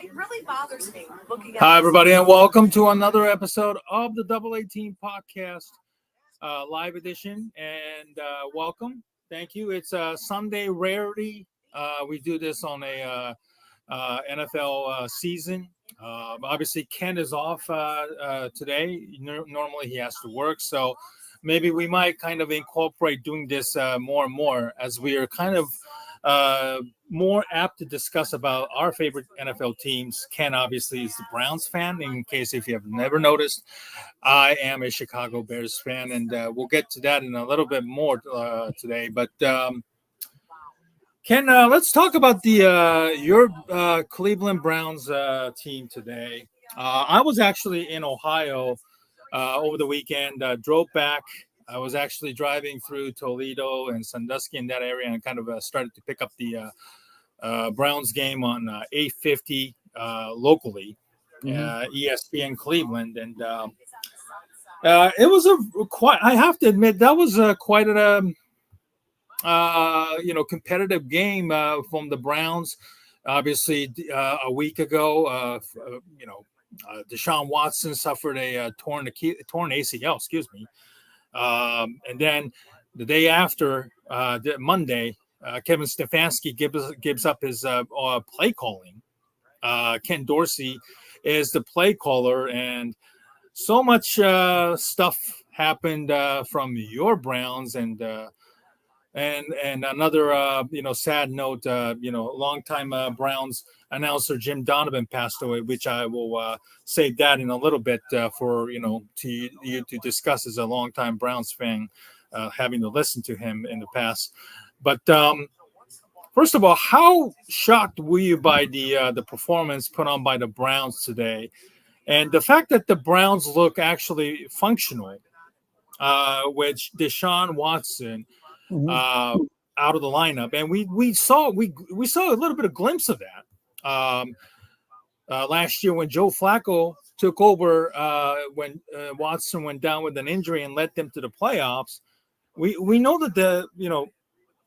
It really bothers me looking at. Hi, everybody, and welcome to another episode of the Double 18 Podcast live edition. And welcome. Thank you. It's a Sunday rarity. We do this on a NFL season. Obviously, Ken is off today. Normally, he has to work. So maybe we might kind of incorporate doing this more and more as we are kind of more apt to discuss about our favorite NFL teams. Ken obviously is the Browns fan. In case if you have never noticed, I am a Chicago Bears fan, and we'll get to that in a little bit more today. But Ken, let's talk about your Cleveland Browns team today. I was actually in Ohio over the weekend. Drove back. I was actually driving through Toledo and Sandusky in that area, and kind of started to pick up the Browns game on 850 locally, ESPN Cleveland, and it was quite. I have to admit that was quite a competitive game from the Browns. Obviously, a week ago, Deshaun Watson suffered a torn ACL. Excuse me. And then the day after, Monday, Kevin Stefanski gives up his play calling. Ken Dorsey is the play caller, and so much stuff happened from your Browns, and another sad note. Longtime Browns announcer Jim Donovan passed away, which I will save that in a little bit for you to discuss as a longtime Browns fan, having to listen to him in the past. But first of all, how shocked were you by the performance put on by the Browns today, and the fact that the Browns look actually functional, with Deshaun Watson out of the lineup, and we saw a little bit of glimpse of that last year when Joe Flacco took over when Watson went down with an injury and led them to the playoffs. We know that the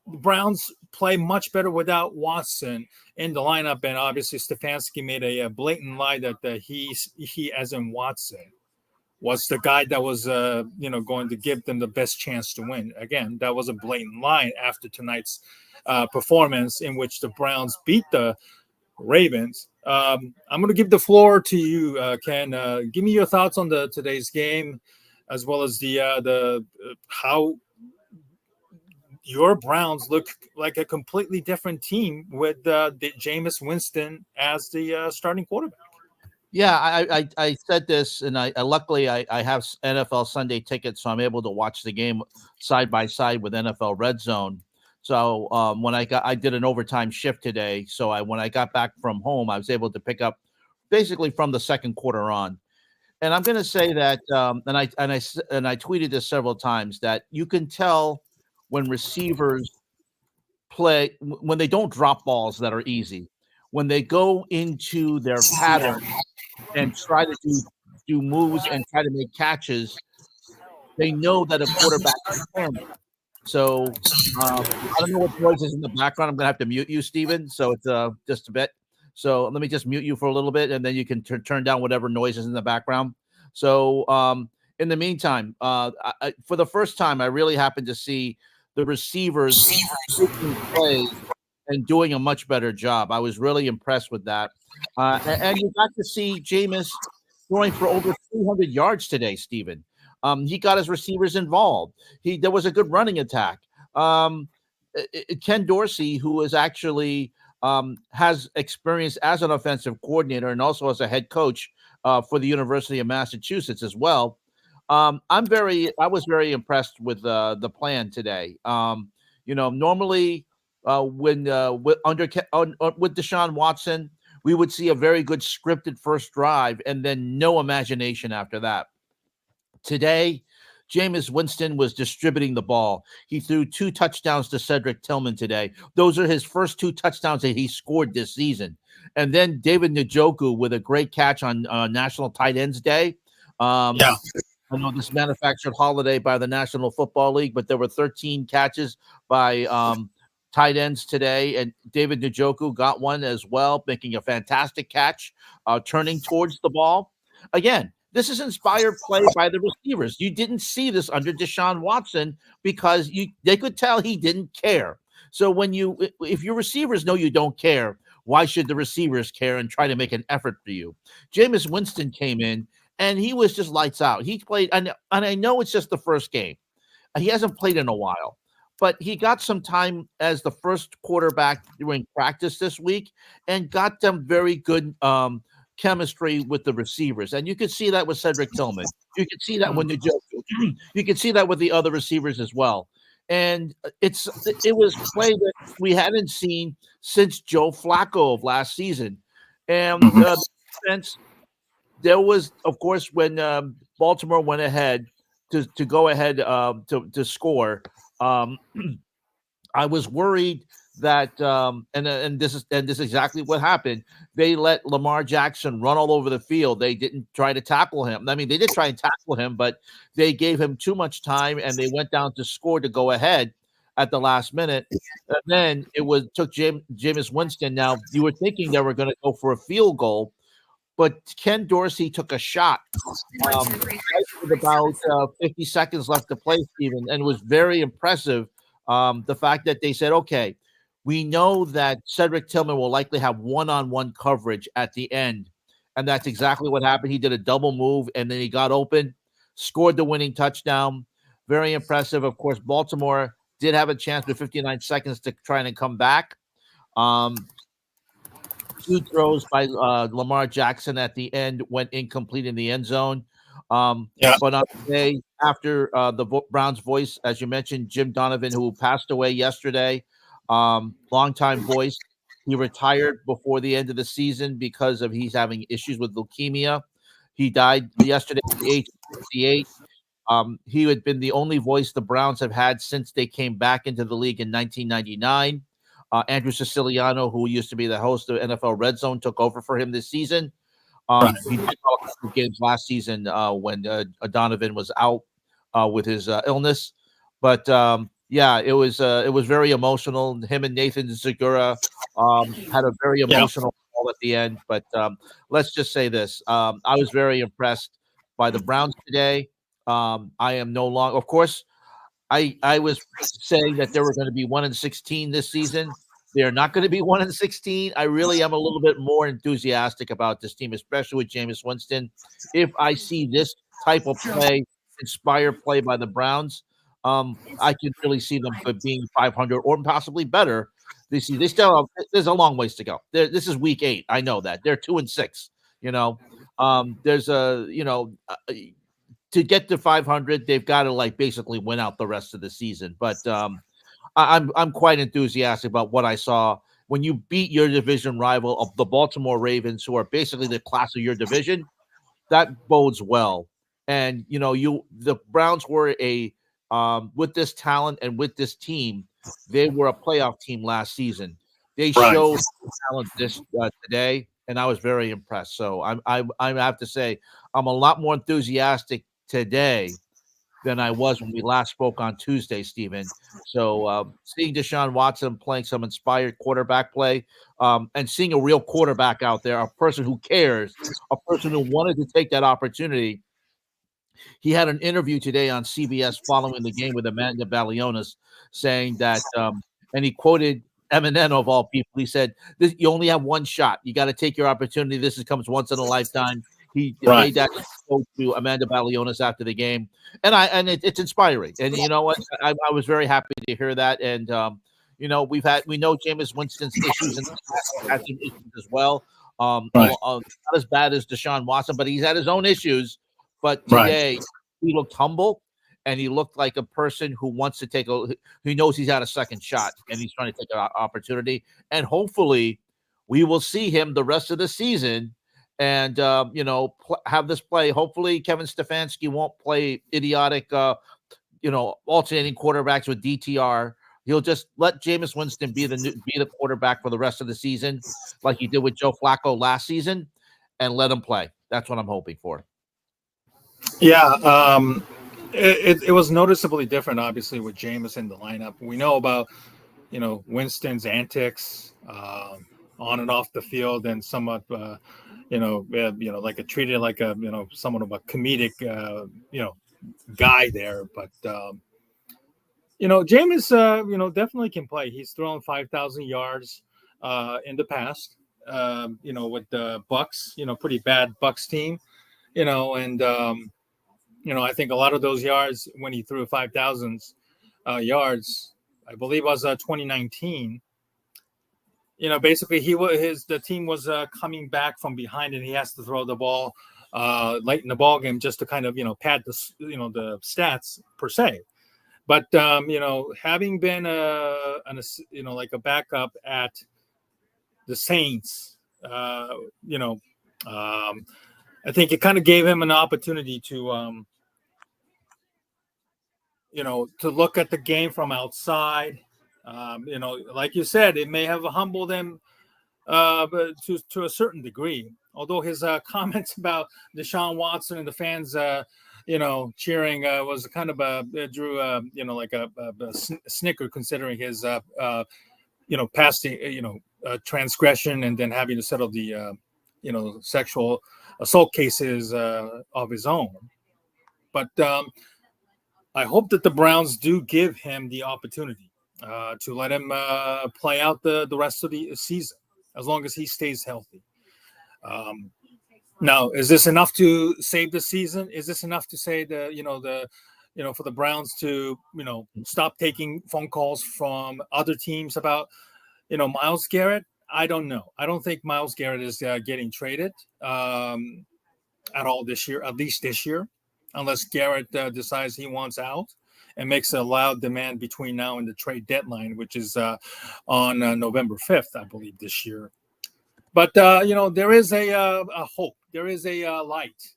Browns play much better without Watson in the lineup, and obviously Stefanski made a blatant lie that he as in Watson was the guy that was going to give them the best chance to win. Again, that was a blatant lie after tonight's performance in which the Browns beat the Ravens. I'm going to give the floor to you, Ken. Give me your thoughts on today's game, as well as the how your Browns look like a completely different team with Jameis Winston as the starting quarterback. Yeah, I said this, and I luckily I have NFL Sunday tickets, so I'm able to watch the game side by side with NFL Red Zone. So when I did an overtime shift today, so when I got back from home, I was able to pick up basically from the second quarter on. And I'm going to say that, and I tweeted this several times, that you can tell when receivers play when they don't drop balls that are easy, when they go into their pattern and try to do moves and try to make catches, they know that a quarterback is handle. So I don't know what noise is in the background. I'm going to have to mute you, Steven. So it's just a bit. So let me just mute you for a little bit, and then you can turn down whatever noise is in the background. So in the meantime, for the first time, I really happened to see the receivers taking plays and doing a much better job. I was really impressed with that. And you got to see Jameis throwing for over 300 yards today, Steven. He got his receivers involved. There was a good running attack. Ken Dorsey, who is actually has experience as an offensive coordinator and also as a head coach for the University of Massachusetts as well. I was very impressed with the plan today. Normally with Deshaun Watson, we would see a very good scripted first drive and then no imagination after that. Today, Jameis Winston was distributing the ball. He threw 2 touchdowns to Cedric Tillman today. Those are his first 2 touchdowns that he scored this season. And then David Njoku with a great catch on National Tight Ends Day. I know this manufactured holiday by the National Football League, but there were 13 catches by tight ends today, and David Njoku got one as well, making a fantastic catch, turning towards the ball. Again, this is inspired play by the receivers. You didn't see this under Deshaun Watson because they could tell he didn't care. So if your receivers know you don't care, why should the receivers care and try to make an effort for you? Jameis Winston came in and he was just lights out. He played, and I know it's just the first game. He hasn't played in a while, but he got some time as the first quarterback during practice this week and got them very good chemistry with the receivers. And you could see that with Cedric Tillman. You could see that when you could see that with the other receivers as well. And it was play that we hadn't seen since Joe Flacco of last season. And defense, there was, of course, when Baltimore went ahead to go ahead to score. I was worried that and this is exactly what happened. They let Lamar Jackson run all over the field. They didn't try to tackle him. I mean, they did try and tackle him, but they gave him too much time, and they went down to score to go ahead at the last minute. And then took Jameis Winston. Now you were thinking they were going to go for a field goal, but Ken Dorsey took a shot with about 50 seconds left to play, Stephen, and it was very impressive. The fact that they said, okay, we know that Cedric Tillman will likely have one-on-one coverage at the end, and that's exactly what happened. He did a double move, and then he got open, scored the winning touchdown. Very impressive. Of course, Baltimore did have a chance with 59 seconds to try and come back. Two throws by Lamar Jackson at the end went incomplete in the end zone. But on the day after the Browns voice, as you mentioned, Jim Donovan, who passed away yesterday, longtime voice, he retired before the end of the season because he's having issues with leukemia. He died yesterday at the age of 68. He had been the only voice the Browns have had since they came back into the league in 1999. Andrew Siciliano, who used to be the host of NFL Red Zone, took over for him this season. He did a couple games last season when Donovan was out with his illness. But it was very emotional. Him and Nathan Segura had a very emotional call at the end. But let's just say this: I was very impressed by the Browns today. I am no longer, of course. I was saying that they were going to be 1-16 this season. They are not going to be 1-16. I really am a little bit more enthusiastic about this team, especially with Jameis Winston. If I see this type of play, inspired play by the Browns, I could really see them being 500 or possibly better. They still have, there's a long ways to go. This is week 8. I know that they're 2-6. There's to get to 500, they've got to basically win out the rest of the season. But I'm quite enthusiastic about what I saw when you beat your division rival of the Baltimore Ravens, who are basically the class of your division. That bodes well. And the Browns were with this talent and with this team, they were a playoff team last season. They showed talent this today, and I was very impressed. So I have to say I'm a lot more enthusiastic today than I was when we last spoke on Tuesday, Stephen. So seeing Deshaun Watson playing some inspired quarterback play and seeing a real quarterback out there, a person who cares, a person who wanted to take that opportunity. He had an interview today on CBS following the game with Amanda Balionis saying that, and he quoted Eminem of all people. He said, "You only have one shot. You got to take your opportunity. This comes once in a lifetime." He made that quote to Amanda Balionis after the game, and it's inspiring. And you know what? I was very happy to hear that. And we know Jameis Winston's issues and has some issues as well. Not as bad as Deshaun Watson, but he's had his own issues. But today he looked humble, and he looked like a person who wants to who knows he's had a second shot, and he's trying to take an opportunity. And hopefully, we will see him the rest of the season. And, have this play. Hopefully, Kevin Stefanski won't play idiotic, alternating quarterbacks with DTR. He'll just let Jameis Winston be the quarterback for the rest of the season, like he did with Joe Flacco last season, and let him play. That's what I'm hoping for. Yeah, it was noticeably different, obviously, with Jameis in the lineup. We know about Winston's antics on and off the field, and somewhat, like treated like a, somewhat of a comedic, guy there. But Jameis, definitely can play. He's thrown 5,000 yards in the past. With the Bucks, pretty bad Bucks team, and I think a lot of those yards when he threw 5,000 yards, I believe was 2019. Basically the team was coming back from behind, and he has to throw the ball late in the ball game just to kind of pad the stats per se. But having been like a backup at the Saints, I think it kind of gave him an opportunity to to look at the game from outside. Like you said, it may have humbled him but to a certain degree. Although his comments about Deshaun Watson and the fans, cheering was kind of drew like a snicker, considering his past transgression, and then having to settle the sexual assault cases of his own. But I hope that the Browns do give him the opportunity to let him play out the rest of the season, as long as he stays healthy. Now, is this enough to save the season? Is this enough to say for the Browns to stop taking phone calls from other teams about Myles Garrett? I don't know. I don't think Myles Garrett is getting traded at all this year, at least this year, unless Garrett decides he wants out and makes a loud demand between now and the trade deadline, which is on November 5th, I believe, this year. But, there is a hope. There is a light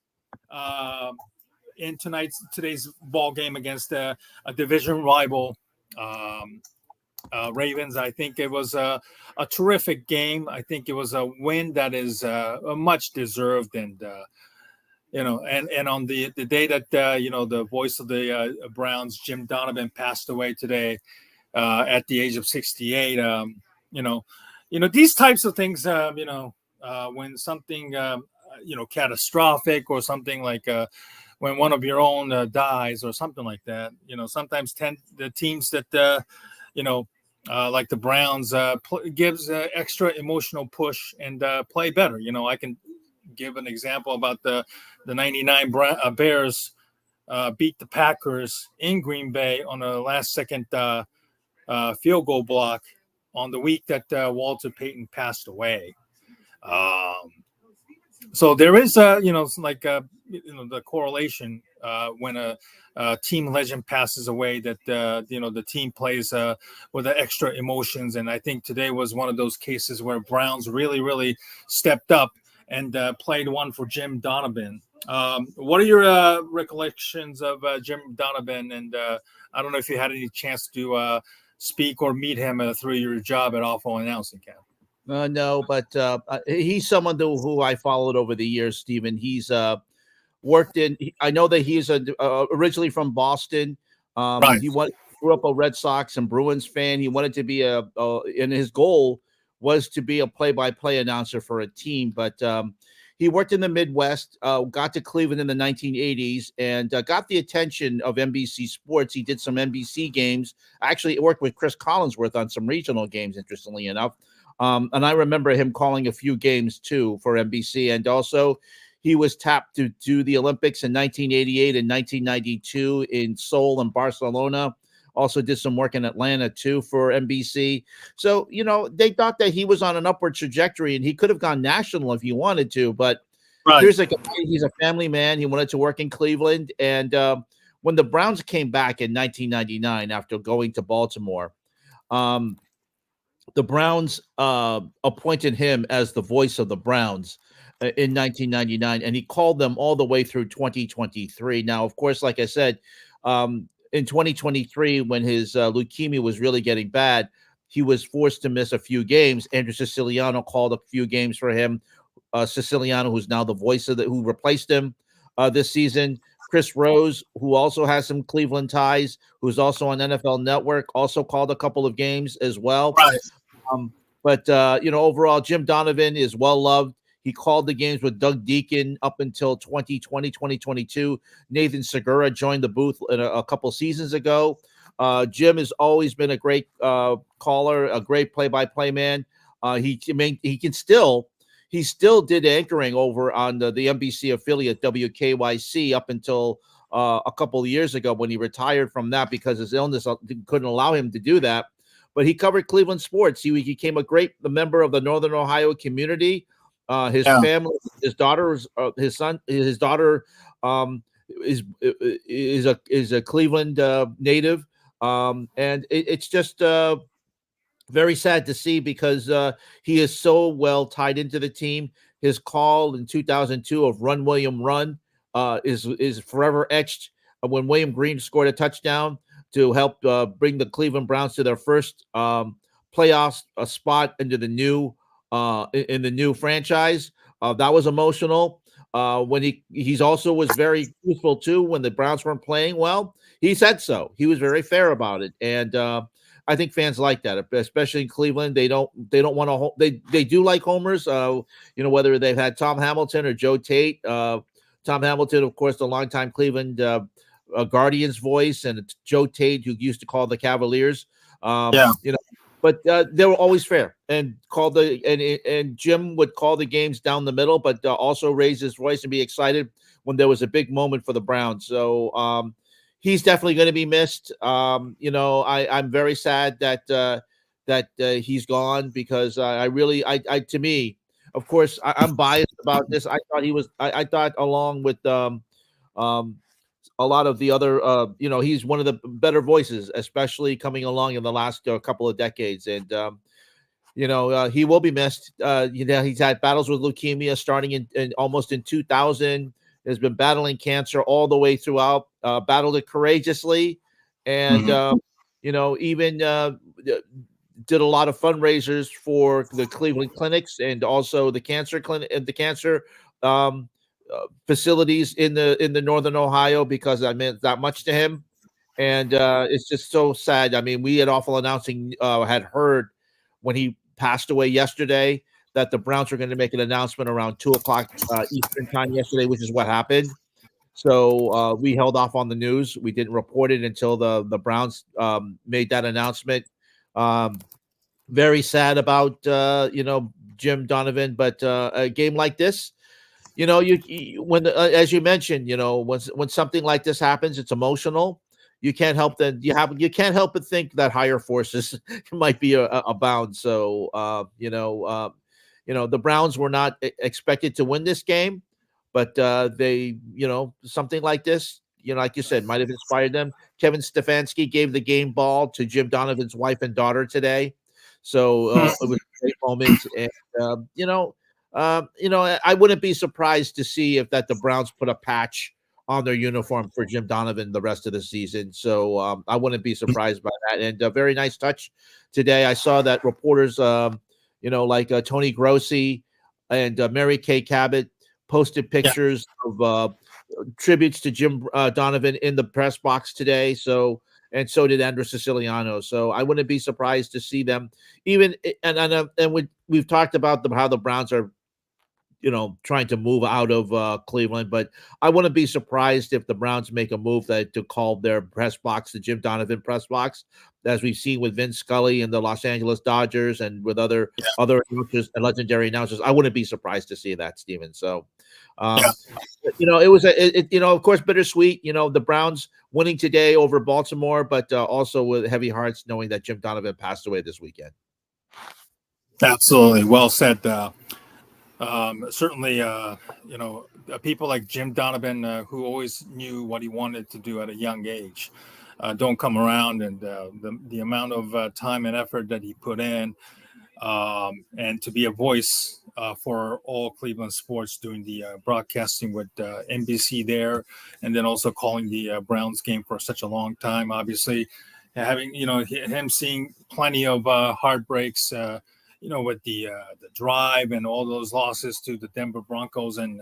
in today's ball game against a division rival, Ravens. I think it was a terrific game. I think it was a win that is much deserved, and and on the day that the voice of the Browns, Jim Donovan, passed away today at the age of 68. These types of things. When something catastrophic, or something like when one of your own dies, or something like that. Sometimes the teams that like the Browns gives extra emotional push and play better. I can give an example about the 99 Bears beat the Packers in Green Bay on a last-second field goal block on the week that Walter Payton passed away. So there is the correlation when a team legend passes away, that the team plays with the extra emotions. And I think today was one of those cases where Browns really stepped up and played one for Jim Donovan. What are your recollections of Jim Donovan? And I don't know if you had any chance to speak or meet him through your job at Awful Announcing, Cap. No, but he's someone who I followed over the years, Stephen. He's worked in. I know that he's originally from Boston. Right. He grew up a Red Sox and Bruins fan. He wanted to be and his goal was to be a play-by-play announcer for a team. But he worked in the Midwest, got to Cleveland in the 1980s, and got the attention of NBC Sports. He did some NBC games. Actually, worked with Chris Collinsworth on some regional games, interestingly enough. And I remember him calling a few games, too, for NBC. And also, he was tapped to do the Olympics in 1988 and 1992 in Seoul and Barcelona. Also did some work in Atlanta, too, for NBC. So, they thought that he was on an upward trajectory, and he could have gone national if he wanted to. But here's he's a family man. He wanted to work in Cleveland. And when the Browns came back in 1999 after going to Baltimore, the Browns appointed him as the voice of the Browns in 1999, and he called them all the way through 2023. Now, of course, like I said, in 2023, when his leukemia was really getting bad, he was forced to miss a few games. Andrew Siciliano called a few games for him. Siciliano, who's now the voice who replaced him this season. Chris Rose, who also has some Cleveland ties, who's also on NFL Network, also called a couple of games as well. Right. But overall, Jim Donovan is well loved. He called the games with Doug Deacon up until 2020, 2022. Nathan Segura joined the booth a couple seasons ago. Jim has always been a great caller, a great play-by-play man. He still did anchoring over on the NBC affiliate WKYC up until a couple of years ago when he retired from that because his illness couldn't allow him to do that. But he covered Cleveland sports. He became a member of the Northern Ohio community. His family, his daughter, his daughter is a Cleveland native, and it's just very sad to see because he is so well tied into the team. His call in 2002 of "Run, William, Run" is forever etched. When William Green scored a touchdown to help bring the Cleveland Browns to their first playoff spot into the new in the new franchise, that was emotional. When he's also was very truthful too when the Browns weren't playing well. He said so. He was very fair about it, and I think fans like that, especially in Cleveland. They don't want to. They do like homers. Whether they've had Tom Hamilton or Joe Tate. Tom Hamilton, of course, the longtime Cleveland Guardians voice, and Joe Tate, who used to call the Cavaliers. But they were always fair and and Jim would call the games down the middle, but also raise his voice and be excited when there was a big moment for the Browns. So he's definitely going to be missed. I'm very sad that he's gone because to me, of course, I'm biased about this. I thought along with a lot of the other, he's one of the better voices, especially coming along in the last couple of decades. And, he will be missed. He's had battles with leukemia starting in almost in 2000, has been battling cancer all the way throughout, battled it courageously. And, even did a lot of fundraisers for the Cleveland clinics and also the cancer clinic and the cancer, facilities in the Northern Ohio because I meant that much to him, and it's just so sad. I mean, we had awful announcing had heard when he passed away yesterday that the Browns were going to make an announcement around 2:00 Eastern time yesterday, which is what happened. So we held off on the news. We didn't report it until the Browns made that announcement. Very sad about Jim Donovan, but a game like this. As you mentioned, when something like this happens, it's emotional. You can't help but think that higher forces might be abound. So, the Browns were not expected to win this game, but they, something like this, like you said, might have inspired them. Kevin Stefanski gave the game ball to Jim Donovan's wife and daughter today. So it was a great moment. And, I wouldn't be surprised to see that the Browns put a patch on their uniform for Jim Donovan the rest of the season. So I wouldn't be surprised by that. And a very nice touch today. I saw that reporters, like Tony Grossi and Mary Kay Cabot posted pictures of tributes to Jim Donovan in the press box today. And so did Andrew Siciliano. So I wouldn't be surprised to see them even. And we've talked about how the Browns are, trying to move out of Cleveland. But I wouldn't be surprised if the Browns make a move to call their press box the Jim Donovan press box, as we've seen with Vince Scully and the Los Angeles Dodgers and with other announcers and legendary announcers. I wouldn't be surprised to see that, Steven. So, it was of course, bittersweet. The Browns winning today over Baltimore, but also with heavy hearts knowing that Jim Donovan passed away this weekend. Absolutely, well said. Certainly, people like Jim Donovan, who always knew what he wanted to do at a young age, don't come around, and the amount of time and effort that he put in, and to be a voice for all Cleveland sports, doing the broadcasting with NBC there, and then also calling the Browns game for such a long time. Obviously, having him seeing plenty of heartbreaks. With the drive and all those losses to the Denver Broncos and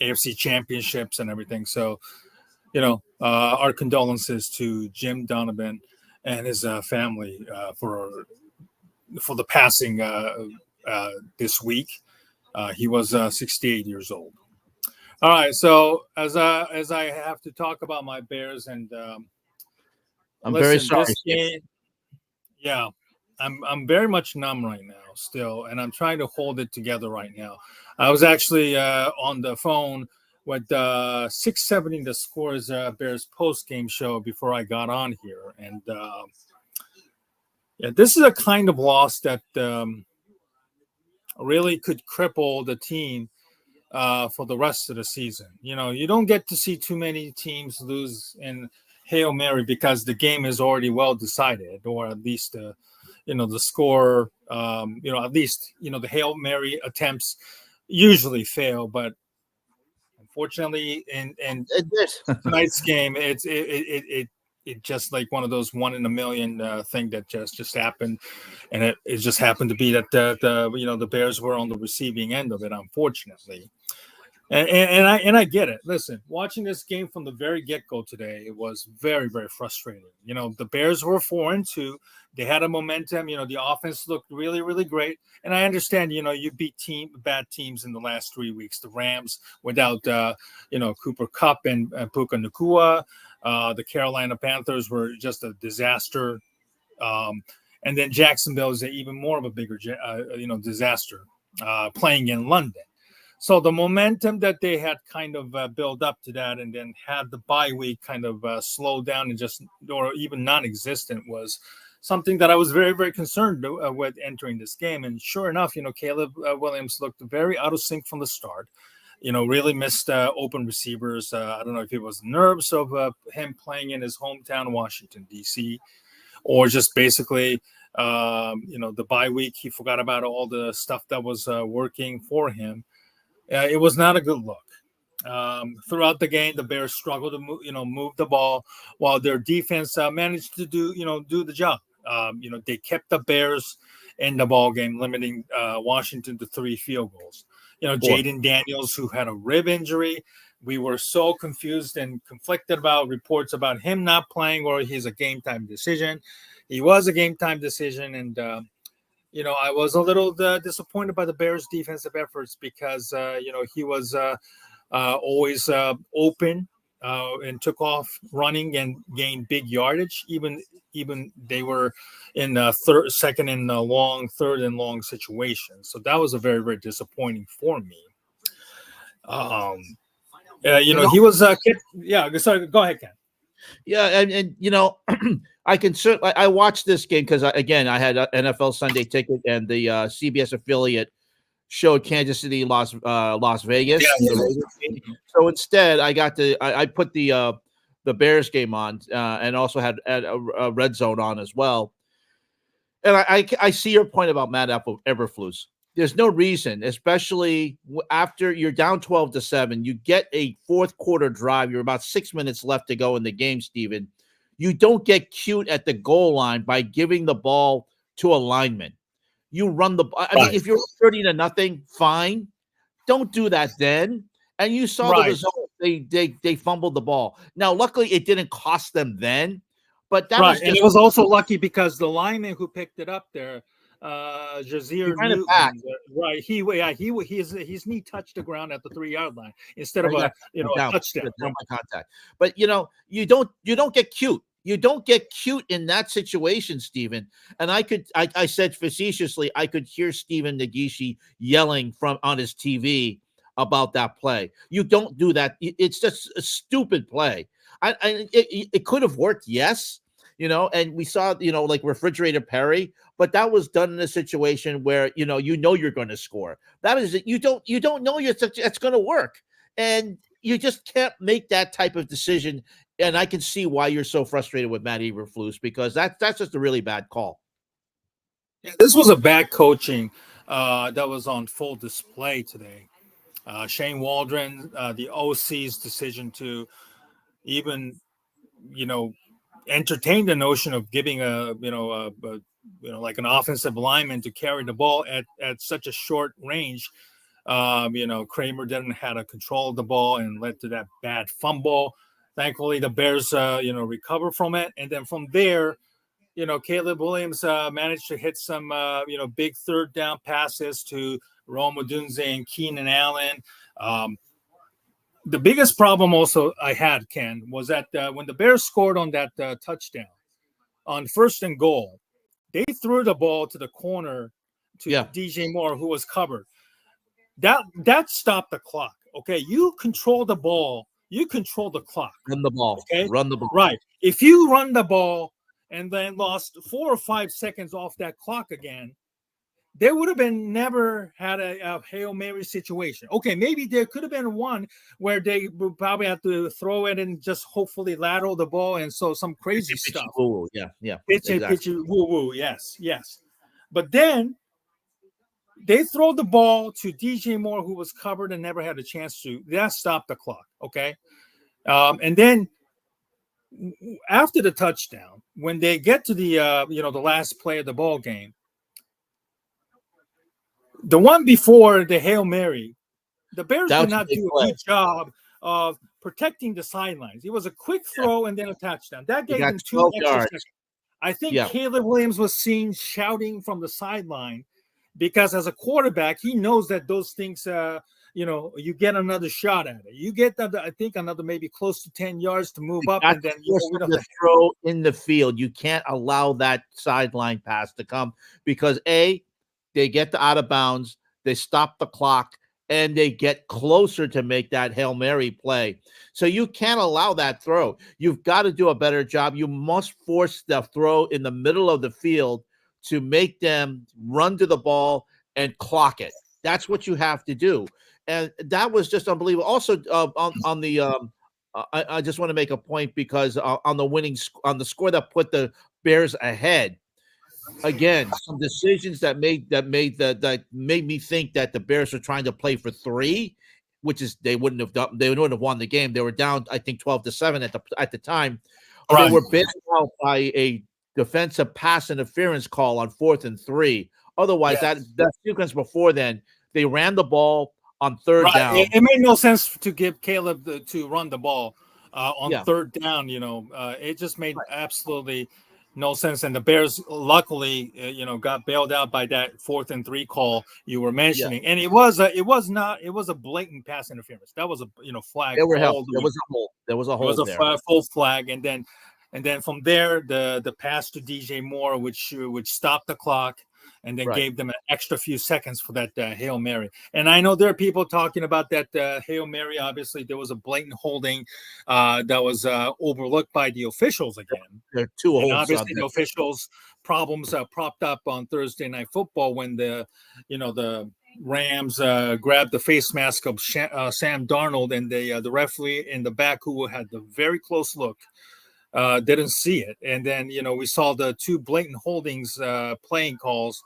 AFC championships and everything. So, our condolences to Jim Donovan and his family for the passing this week. He was 68 years old. All right, so as I have to talk about my Bears and I'm very listen, sorry. this game, yeah, I'm very much numb right now still, and I'm trying to hold it together right now. I was actually on the phone with 670 The Scores Bears post game show before I got on here, and yeah, this is a kind of loss that really could cripple the team for the rest of the season. You don't get to see too many teams lose in Hail Mary because the game is already well decided, or at least the score. At least the Hail Mary attempts usually fail, but unfortunately, in tonight's game, it just like one of those one in a million thing that just happened, and it just happened to be that the Bears were on the receiving end of it, unfortunately. And I get it. Listen, watching this game from the very get-go today, it was very, very frustrating. The Bears were 4-2. They had a momentum. The offense looked really, really great. And I understand, you beat bad teams in the last 3 weeks. The Rams without, Cooper Kupp and Puka Nacua. The Carolina Panthers were just a disaster. And then Jacksonville is even more of a bigger, disaster playing in London. So the momentum that they had kind of built up to that, and then had the bye week kind of slow down and or even non-existent, was something that I was very, very concerned with entering this game. And sure enough, Caleb Williams looked very out of sync from the start. Really missed open receivers. I don't know if it was nerves of him playing in his hometown, Washington, D.C., or just basically, the bye week, he forgot about all the stuff that was working for him. It was not a good look. Throughout the game, the Bears struggled to move the ball, while their defense managed to do the job. They kept the Bears in the ball game, limiting Washington to 3 field goals. Jaden Daniels, who had a rib injury, we were so confused and conflicted about reports about him not playing, or he's a game time decision. He was a game time decision, and I was a little disappointed by the Bears' defensive efforts because, he was always open and took off running and gained big yardage. Even they were in second and long, third and long situations. So that was a very, very disappointing for me. He was yeah. Sorry, go ahead, Ken. Yeah, and I can certainly I watched this game because again I had an NFL Sunday ticket, and the CBS affiliate showed Kansas City, Las Vegas. Yeah. So instead, I put the Bears game on, and also had a Red Zone on as well. And I see your point about Matt Eberflus. There's no reason, especially after you're down 12-7, you get a fourth quarter drive. You're about 6 minutes left to go in the game, Steven. You don't get cute at the goal line by giving the ball to a lineman. You run the. I mean, if you're 30-0, fine. Don't do that then. And you saw the result. They fumbled the ball. Now, luckily, it didn't cost them then. But that was just, and it was also lucky because the lineman who picked it up there, Jazeer Newton, right? His knee touched the ground at the 3-yard line instead of a touchdown. Contact. But you don't get cute. You don't get cute in that situation, Stephen. And I said facetiously, I could hear Stephen Nagishi yelling on his TV about that play. You don't do that. It's just a stupid play. It could have worked, yes, and we saw, like Refrigerator Perry, but that was done in a situation where, you're going to score. That is it. You don't know it's going to work. And you just can't make that type of decision. And I can see why you're so frustrated with Matt Eberflus, because that's just a really bad call. Yeah, this was a bad coaching that was on full display today. Shane Waldron, the OC's decision to even, entertain the notion of giving like an offensive lineman to carry the ball at such a short range Kramer didn't have a control of the ball and led to that bad fumble. Thankfully, the Bears, recover from it. And then from there, Caleb Williams managed to hit some, big third down passes to Rome Odunze and Keenan Allen. The biggest problem also I had, Ken, was that when the Bears scored on that touchdown on 1st and goal, they threw the ball to the corner to DJ Moore, who was covered. That stopped the clock. Okay, you control the ball. You control the clock. Run the ball. Okay, run the ball. Right. If you run the ball and then lost 4 or 5 seconds off that clock again, there would have been never had a Hail Mary situation. Okay, maybe there could have been one where they would probably have to throw it and just hopefully lateral the ball, and so some crazy stuff. Woo-woo. Yeah. Pitchy, woo-woo. Yes. But then they throw the ball to DJ Moore, who was covered and never had a chance to. That stopped the clock. Okay, and then after the touchdown, when they get to the the last play of the ball game. The one before the Hail Mary, the Bears did not do a good job of protecting the sidelines. It was a quick throw and then a touchdown. That gave them 2 extra seconds. I think Caleb Williams was seen shouting from the sideline because as a quarterback, he knows that those things, you get another shot at it. You get, I think, another maybe close to 10 yards to move up. And then the throw in the field. You can't allow that sideline pass to come because, they get out of bounds, they stop the clock, and they get closer to make that Hail Mary play. So you can't allow that throw. You've got to do a better job. You must force the throw in the middle of the field to make them run to the ball and clock it. That's what you have to do. And that was just unbelievable. Also, I just want to make a point because on the score that put the Bears ahead, again, some decisions that made me think that the Bears were trying to play for 3, which is they wouldn't have done. They wouldn't have won the game. They were down, I think, 12-7 at the time. Right. They were bailed out by a defensive pass interference call on 4th and 3. Otherwise, that sequence before then, they ran the ball on 3rd down. It made no sense to give Caleb to run the ball on 3rd down. It just made absolutely no sense. And the Bears, luckily, got bailed out by that 4th and 3 call you were mentioning. And it was a blatant pass interference. That was a flag. There was a hold. There was a hold. It was a full flag, and then from there the pass to DJ Moore, which stopped the clock. And then gave them an extra few seconds for that Hail Mary. And I know there are people talking about that Hail Mary. Obviously, there was a blatant holding that was overlooked by the officials again. There are 2 holds. Obviously, the officials' problems propped up on Thursday Night Football when the Rams grabbed the face mask of Sam Darnold, and the referee in the back, who had the very close look, didn't see it. And then, we saw the 2 blatant holdings, playing calls,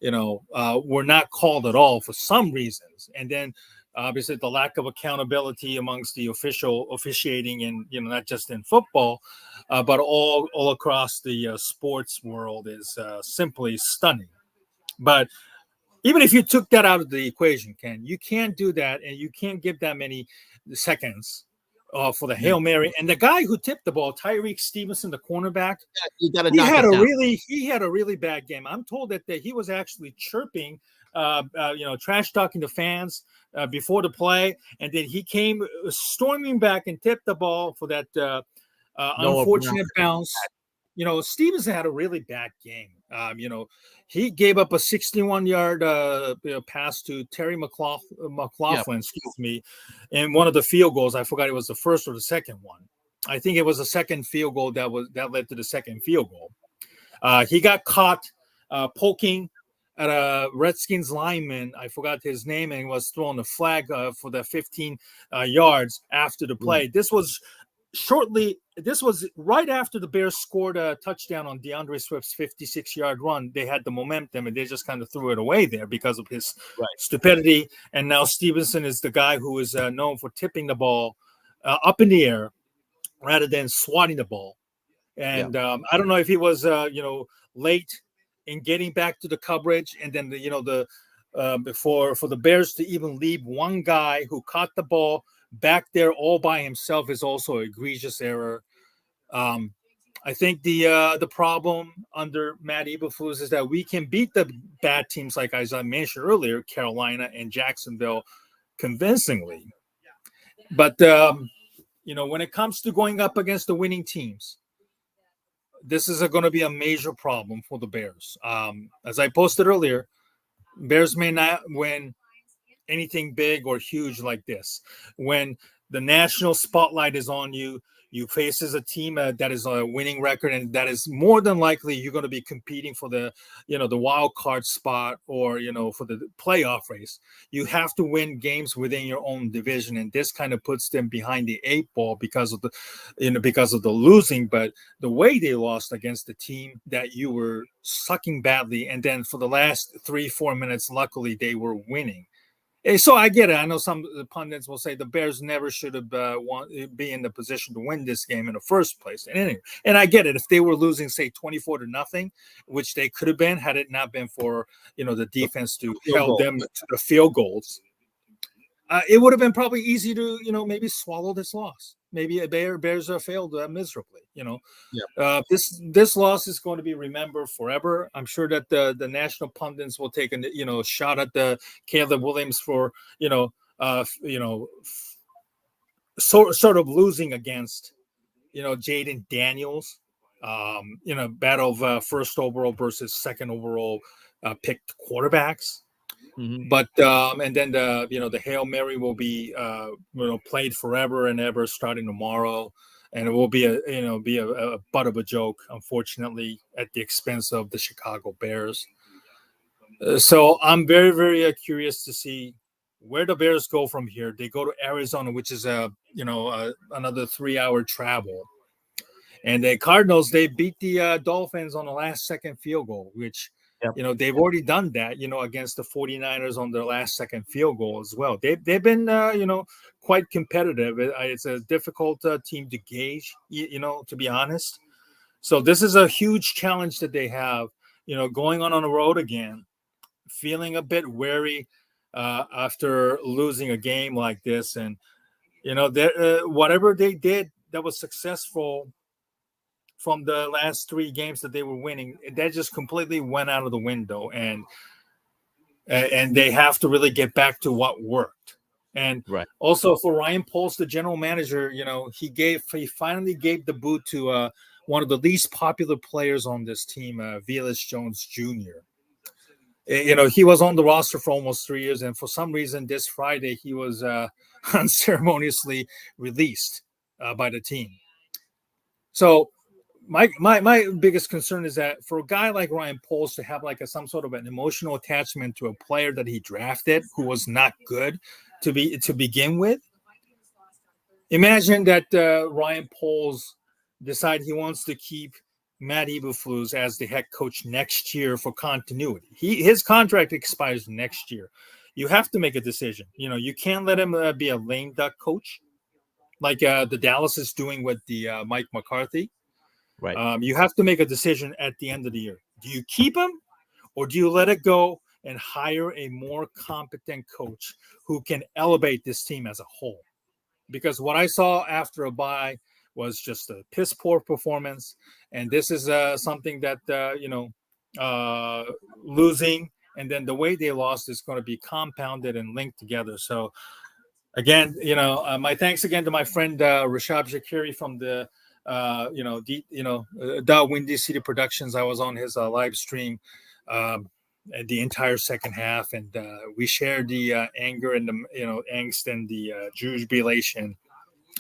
were not called at all for some reasons. And then obviously the lack of accountability amongst the officiating and, not just in football, but all across the sports world is simply stunning. But even if you took that out of the equation, Ken, you can't do that. And you can't give that many seconds for the Hail Mary. And the guy who tipped the ball, Tyreek Stevenson, the cornerback, he had a really bad game. I'm told that he was actually chirping, trash talking to fans before the play, and then he came storming back and tipped the ball for that unfortunate bounce. Stevenson had a really bad game. He gave up a 61-yard pass to Terry McLaughlin, in one of the field goals. I forgot it was the first or the second one. I think it was the second field goal that led to the second field goal. He got caught poking at a Redskins lineman. I forgot his name, and was throwing a flag for the 15 yards after the play. This was right after the Bears scored a touchdown on DeAndre Swift's 56-yard run. They had the momentum, and they just kind of threw it away there because of his stupidity. And now Stevenson is the guy who is known for tipping the ball up in the air rather than swatting the ball. And I don't know if he was, late in getting back to the coverage, and then the for the Bears to even leave one guy who caught the ball back there all by himself is also an egregious error. I think the problem under Matt Eberflus is that we can beat the bad teams, like as I mentioned earlier, Carolina and Jacksonville, convincingly. But when it comes to going up against the winning teams, this is going to be a major problem for the Bears. As I posted earlier, Bears may not win anything big or huge like this. When the national spotlight is on you, you face as a team that is a winning record, and that is more than likely you're going to be competing for the wild card spot or for the playoff race. You have to win games within your own division, and this kind of puts them behind the 8 ball because of the losing. But the way they lost against the team that you were sucking badly, and then for the last 3-4 minutes, luckily they were winning. So I get it. I know some pundits will say the Bears never should have be in the position to win this game in the first place. And anyway, and I get it. If they were losing, say 24-0, which they could have been had it not been for the defense to held them to the field goals, it would have been probably easy to maybe swallow this loss. Maybe Bears are failed miserably. This loss is going to be remembered forever. I'm sure that the national pundits will take a shot at the Caleb Williams for sort of losing against Jaden Daniels. Battle of first overall versus second overall picked quarterbacks. Mm-hmm. But and then the Hail Mary will be played forever and ever starting tomorrow, and it will be a butt of a joke, unfortunately, at the expense of the Chicago Bears. So I'm very, very curious to see where the Bears go from here. They go to Arizona, which is another 3-hour travel. And the Cardinals, they beat the Dolphins on the last second field goal, which they've already done that, against the 49ers on their last second field goal as well. They've been, quite competitive. It's a difficult team to gauge, to be honest. So this is a huge challenge that they have, going on the road again, feeling a bit wary after losing a game like this. And, whatever they did that was successful from the last 3 games that they were winning, that just completely went out of the window, and they have to really get back to what worked. And also for Ryan Poles, the general manager, he finally gave the boot to one of the least popular players on this team, Velus Jones Jr. He was on the roster for almost 3 years, and for some reason this Friday he was unceremoniously released by the team. So my biggest concern is that for a guy like Ryan Poles to have some sort of an emotional attachment to a player that he drafted who was not good to begin with. Imagine that Ryan Poles decide he wants to keep Matt Eberflus as the head coach next year for continuity. His contract expires next year. You have to make a decision. You can't let him be a lame duck coach like the Dallas is doing with the Mike McCarthy. Right. You have to make a decision at the end of the year. Do you keep him, or do you let it go and hire a more competent coach who can elevate this team as a whole? Because what I saw after a bye was just a piss poor performance, and this is something that losing and then the way they lost is going to be compounded and linked together. So again, my thanks again to my friend Rashab Shakiri from the Windy City Productions. I was on his live stream the entire second half, and we shared the anger and the angst and the jubilation.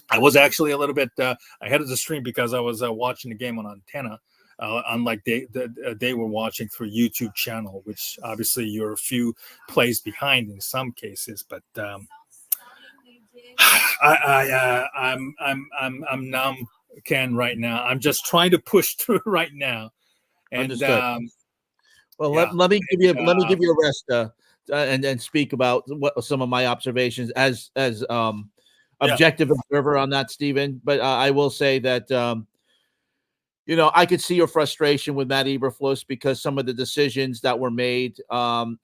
I was actually a little bit ahead of the stream because I was watching the game on antenna, unlike they were watching through YouTube channel, which obviously you're a few plays behind in some cases, but. I'm numb, Ken, right now. I'm just trying to push through right now. And let me give you a rest and speak about what some of my observations as objective observer on that, Stephen. But I will say that I could see your frustration with Matt Eberflus because some of the decisions that were made on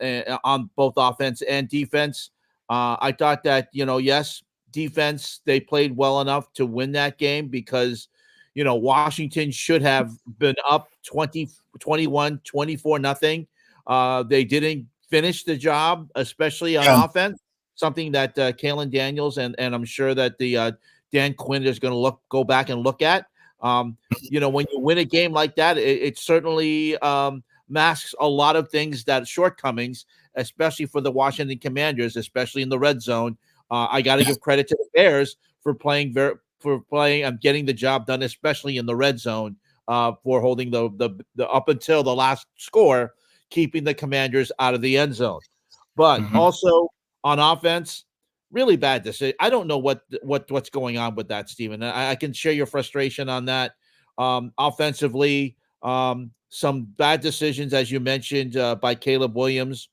both offense and defense. I thought that, yes, defense, they played well enough to win that game because, Washington should have been up 20, 21, 24 nothing. They didn't finish the job, especially on offense, something that Kalen Daniels and I'm sure that the Dan Quinn is going to go back and look at. When you win a game like that, it certainly masks a lot of things, that shortcomings, especially for the Washington Commanders, especially in the red zone. I got to give credit to the Bears for playing and getting the job done, especially in the red zone, for holding the up until the last score, keeping the Commanders out of the end zone. But also on offense, really bad decision. I don't know what's going on with that, Steven. I can share your frustration on that. Offensively, some bad decisions, as you mentioned, by Caleb Williams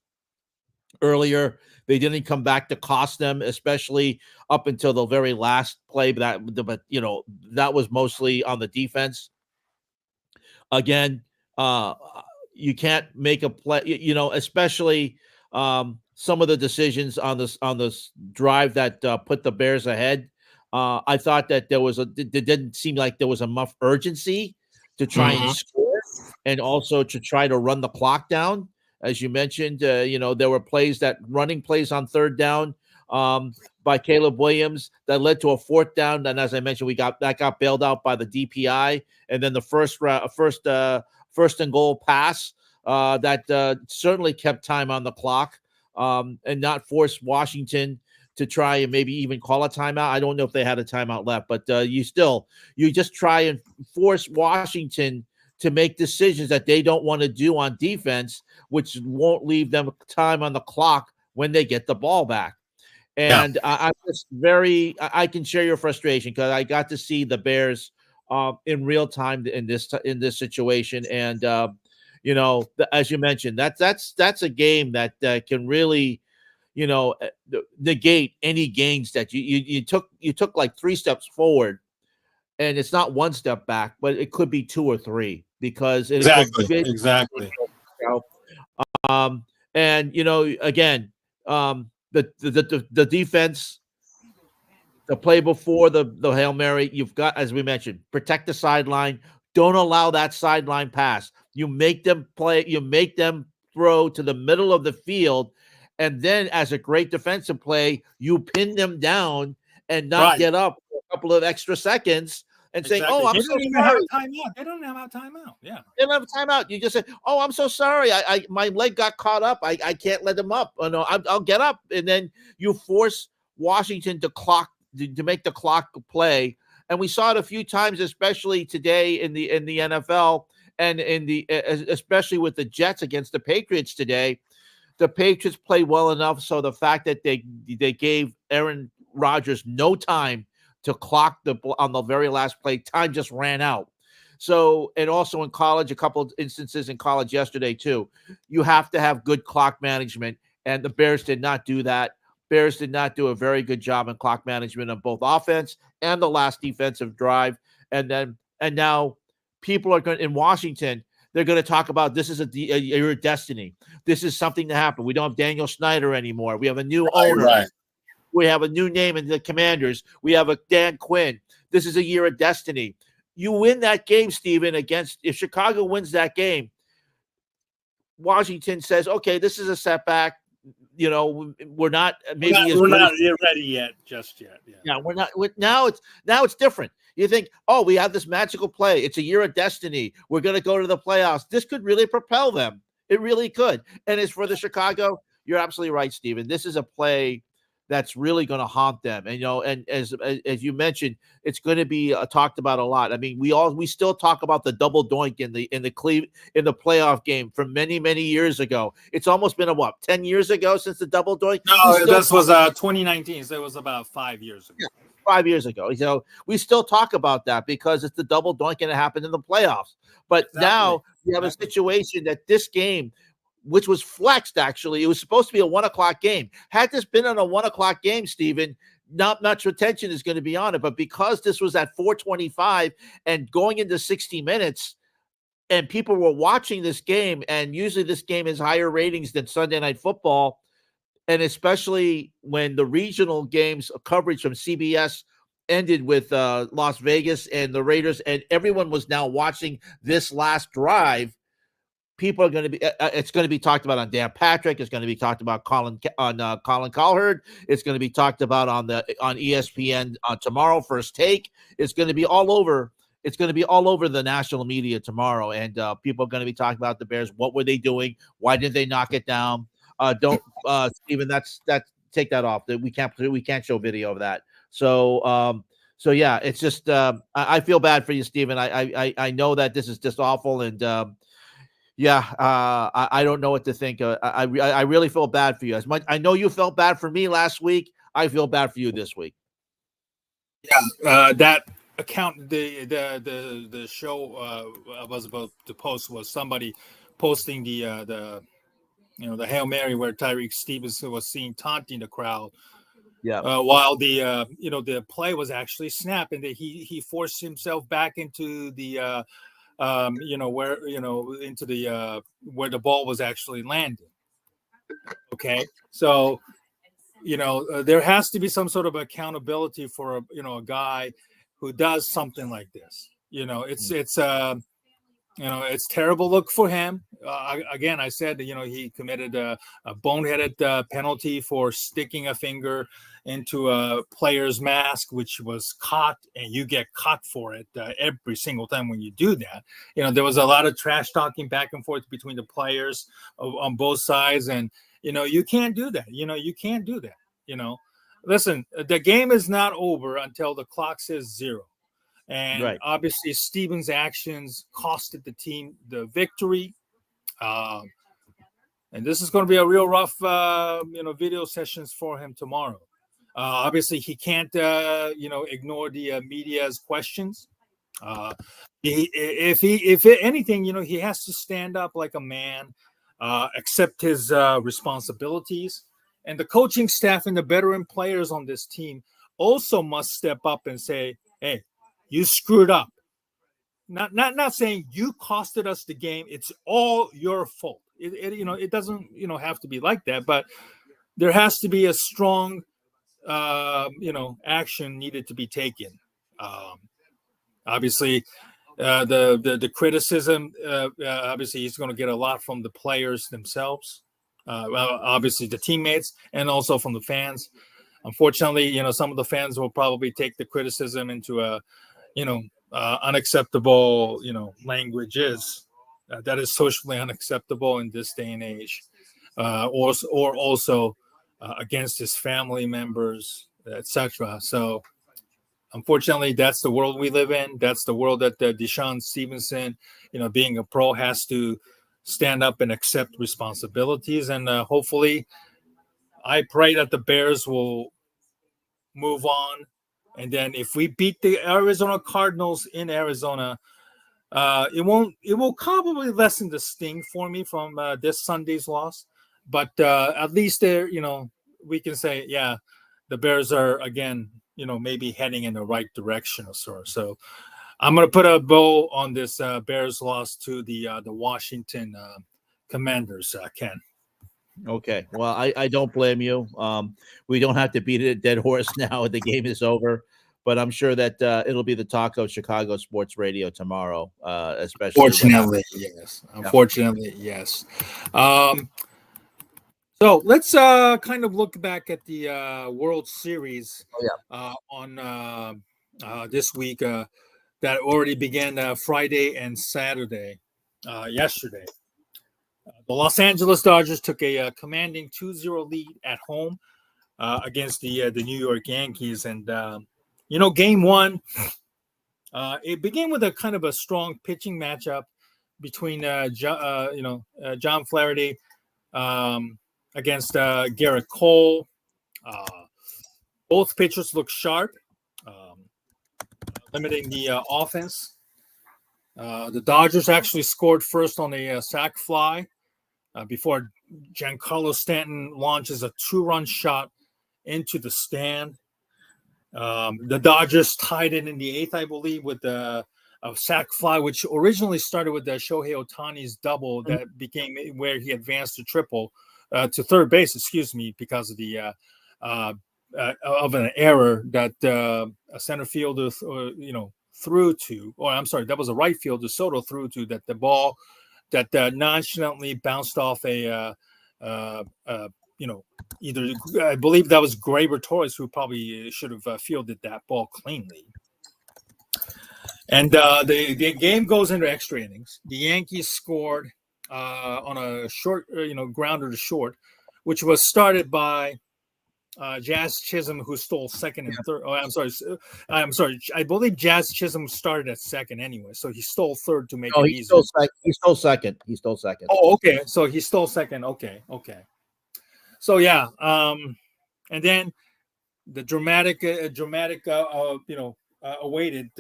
earlier. They didn't come back to cost them, especially up until the very last play. But that was mostly on the defense. Again, you can't make a play, especially some of the decisions on this drive that put the Bears ahead. I thought that it didn't seem like there was enough urgency to try and score, and also to try to run the clock down. As you mentioned, there were running plays on third down by Caleb Williams that led to a fourth down. And as I mentioned, that got bailed out by the DPI, and then the first and goal pass that certainly kept time on the clock and not force Washington to try and maybe even call a timeout. I don't know if they had a timeout left, but you just try and force Washington to make decisions that they don't want to do on defense, which won't leave them time on the clock when they get the ball back. And I'm just I can share your frustration because I got to see the Bears in real time in this situation. And, as you mentioned, that's a game that can really, negate any gains that you took like 3 steps forward, and it's not 1 step back, but it could be 2 or 3 because exactly. And again, the defense, the play before the Hail Mary, you've got, as we mentioned, protect the sideline. Don't allow that sideline pass. You make them play. You make them throw to the middle of the field. And then as a great defensive play, you pin them down and not get up for a couple of extra seconds and say, "Oh, I'm so sorry." They don't have a timeout. Yeah. They don't have a timeout. You just say, "Oh, I'm so sorry. My leg got caught up. I can't let them up. Oh, no, I'll get up." And then you force Washington to make the clock play. And we saw it a few times, especially today in the NFL and especially with the Jets against the Patriots today. The Patriots played well enough, so the fact that they gave Aaron Rodgers no time to clock on the very last play, time just ran out. So, and also in college, a couple of instances in college yesterday too, you have to have good clock management, and the Bears did not do that. Bears did not do a very good job in clock management on both offense and the last defensive drive. And now people are going in Washington. They're going to talk about this is your destiny. This is something to happen. We don't have Daniel Snyder anymore. We have a new owner. Right. We have a new name in the Commanders. We have a Dan Quinn. This is a year of destiny. You win that game, Steven, if Chicago wins that game, Washington says, okay, this is a setback. We're not ready yet, just yet. Yeah, we're not. Now it's different. You think, oh, we have this magical play. It's a year of destiny. We're going to go to the playoffs. This could really propel them. It really could. And as for the Chicago, you're absolutely right, Steven. This is a play that's really going to haunt them. And and as you mentioned, it's going to be talked about a lot. I mean, we still talk about the double doink in the playoff game from many years ago. It's almost been 10 years ago since the double doink. No, this was 2019. So it was about 5 years ago. Yeah, 5 years ago. We still talk about that because it's the double doink and it happened in the playoffs. But now you have a situation that this game, which was flexed, actually. It was supposed to be a 1:00 game. Had this been on a 1:00 game, Steven, not much attention is going to be on it. But because this was at 4:25 and going into 60 minutes, and people were watching this game, and usually this game has higher ratings than Sunday Night Football, and especially when the regional games coverage from CBS ended with Las Vegas and the Raiders, and everyone was now watching this last drive. People are going to be. It's going to be talked about on Dan Patrick. It's going to be talked about Colin Cowherd. It's going to be talked about on ESPN tomorrow. First Take. It's going to be all over. It's going to be all over the national media tomorrow, and people are going to be talking about the Bears. What were they doing? Why did they knock it down? Don't, Steven. That's take that off. We can't show video of that. So yeah, it's just I feel bad for you, Steven. I know that this is just awful, and I don't know what to think. I really feel bad for you. As much I know you felt bad for me last week, I feel bad for you this week. Yeah, that account, the show I was about to post was somebody posting the Hail Mary where Tyreek Stevenson was seen taunting the crowd. Yeah. While the play was actually snapped, and he forced himself back into the into the where the ball was actually landing. Okay, so there has to be some sort of accountability for a guy who does something like this. It's terrible look for him. Again, I said he committed a boneheaded penalty for sticking a finger into a player's mask, which was caught, and you get caught for it every single time when you do that. There was a lot of trash talking back and forth between the players on both sides, and you can't do that. You can't do that. Listen, the game is not over until the clock says 0. And obviously, Stevens' actions costed the team the victory. And this is going to be a real rough, video sessions for him tomorrow. Obviously, he can't, ignore the media's questions. If anything, he has to stand up like a man, accept his responsibilities, and the coaching staff and the veteran players on this team also must step up and say, "Hey, you screwed up." Not saying you costed us the game. It's all your fault. It doesn't have to be like that, but there has to be a strong action needed to be taken. Obviously, the criticism. Obviously, he's going to get a lot from the players themselves. Obviously, the teammates, and also from the fans. Unfortunately, some of the fans will probably take the criticism into a unacceptable, languages that is socially unacceptable in this day and age, or also against his family members, etc. So, unfortunately, that's the world we live in. That's the world that Deshaun Stevenson, being a pro, has to stand up and accept responsibilities. And hopefully, I pray that the Bears will move on. And then if we beat the Arizona Cardinals in Arizona, it will probably lessen the sting for me from this Sunday's loss. But at least there, we can say, yeah, the Bears are again, maybe heading in the right direction or so. So I'm going to put a bow on this Bears loss to the Washington Commanders, Ken. Okay. Well, I don't blame you. We don't have to beat a dead horse now. The game is over, but I'm sure that it'll be the talk of Chicago sports radio tomorrow, especially. Unfortunately, yes. Unfortunately, yes. So let's kind of look back at the World Series on this week that already began Friday and Saturday, yesterday. The Los Angeles Dodgers took a commanding 2-0 lead at home against the New York Yankees. And, game one, it began with a kind of a strong pitching matchup between, John Flaherty against Garrett Cole. Both pitchers looked sharp, limiting the offense. The Dodgers actually scored first on a sac fly before Giancarlo Stanton launches a 2-run shot into the stand. The Dodgers tied it in the eighth, I believe, with a sac fly, which originally started with the Shohei Ohtani's double that became where he advanced to triple to third base, because of the of an error that a center fielder, threw to, or I'm sorry, that was a right fielder, Soto threw to, that the ball that nonchalantly bounced off either, I believe that was Graber Torres, who probably should have fielded that ball cleanly. And the game goes into extra innings. The Yankees scored on a short, grounder to short, which was started by Jazz Chisholm, who stole second and third. Oh, I'm sorry. I believe Jazz Chisholm started at second anyway, so he stole third to make it he easier. he stole second. He stole second. Oh, okay. So he stole second. Okay. So yeah, and then the dramatic, awaited.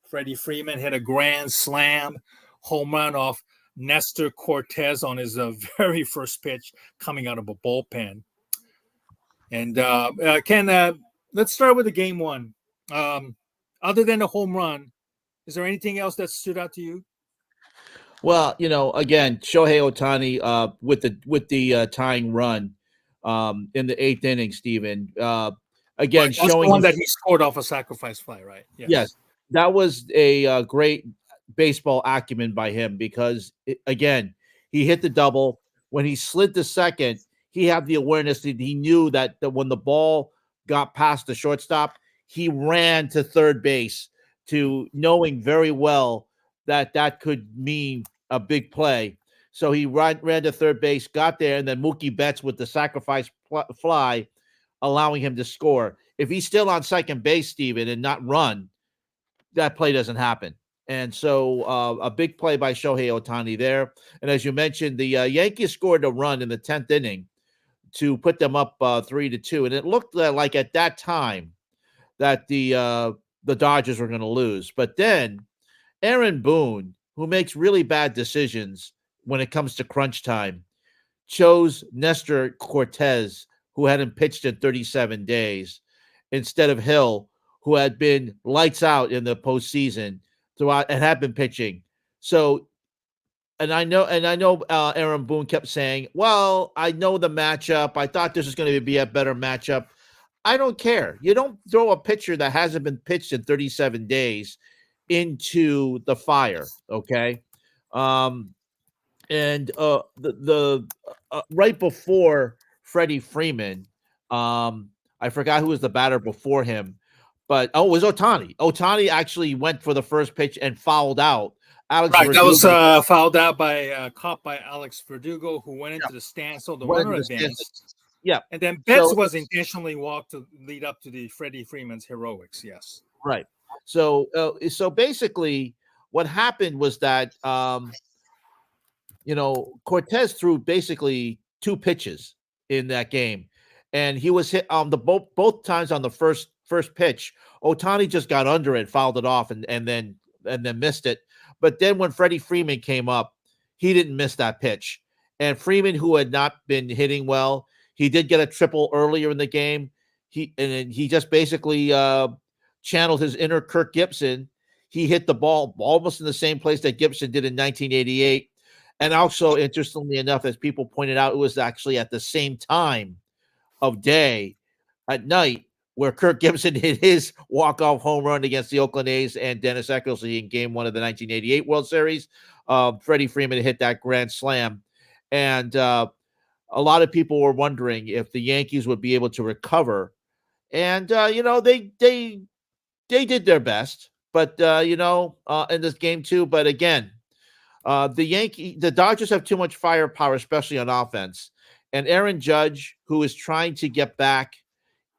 Freddie Freeman hit a grand slam home run off Nestor Cortez on his very first pitch coming out of a bullpen. And Ken, let's start with the game one. Other than the home run, is there anything else that stood out to you? Well, again, Shohei Ohtani with the tying run in the eighth inning, Stephen. Again, that's showing the one that he scored off a sacrifice fly, right? Yes, that was a great baseball acumen by him because, again, he hit the double. When he slid to second, he had the awareness that he knew that when the ball got past the shortstop, he ran to third base, to knowing very well that could mean a big play. So he ran to third base, got there, and then Mookie Betts with the sacrifice fly, allowing him to score. If he's still on second base, Steven, and not run, that play doesn't happen. And so a big play by Shohei Ohtani there. And as you mentioned, the Yankees scored a run in the 10th inning to put them up 3-2. And it looked like at that time that the Dodgers were going to lose. But then Aaron Boone, who makes really bad decisions when it comes to crunch time, chose Nestor Cortez, who hadn't pitched in 37 days, instead of Hill, who had been lights out in the postseason throughout and had been pitching. So, and I know Aaron Boone kept saying, well, I know the matchup. I thought this was going to be a better matchup. I don't care. You don't throw a pitcher that hasn't been pitched in 37 days into the fire. Okay. And the right before Freddie Freeman, I forgot who was the batter before him, but it was Ohtani. Ohtani actually went for the first pitch and fouled out. That was fouled out by caught by Alex Verdugo, who went into the stand, so the runner advanced. Yeah, and then Betts was intentionally walked to lead up to the Freddie Freeman's heroics. Yes, right. So basically, what happened was that Cortez threw basically two pitches in that game, and he was hit on the both times on the first pitch. Ohtani just got under it, fouled it off, and then missed it. But then when Freddie Freeman came up, he didn't miss that pitch. And Freeman, who had not been hitting well, he did get a triple earlier in the game. He just basically channeled his inner Kirk Gibson. He hit the ball almost in the same place that Gibson did in 1988. And also, interestingly enough, as people pointed out, it was actually at the same time of day at night where Kirk Gibson hit his walk-off home run against the Oakland A's and Dennis Eckersley in Game 1 of the 1988 World Series. Freddie Freeman hit that grand slam. And a lot of people were wondering if the Yankees would be able to recover. And, they did their best. But, in this game too. But again, the Dodgers have too much firepower, especially on offense. And Aaron Judge, who is trying to get back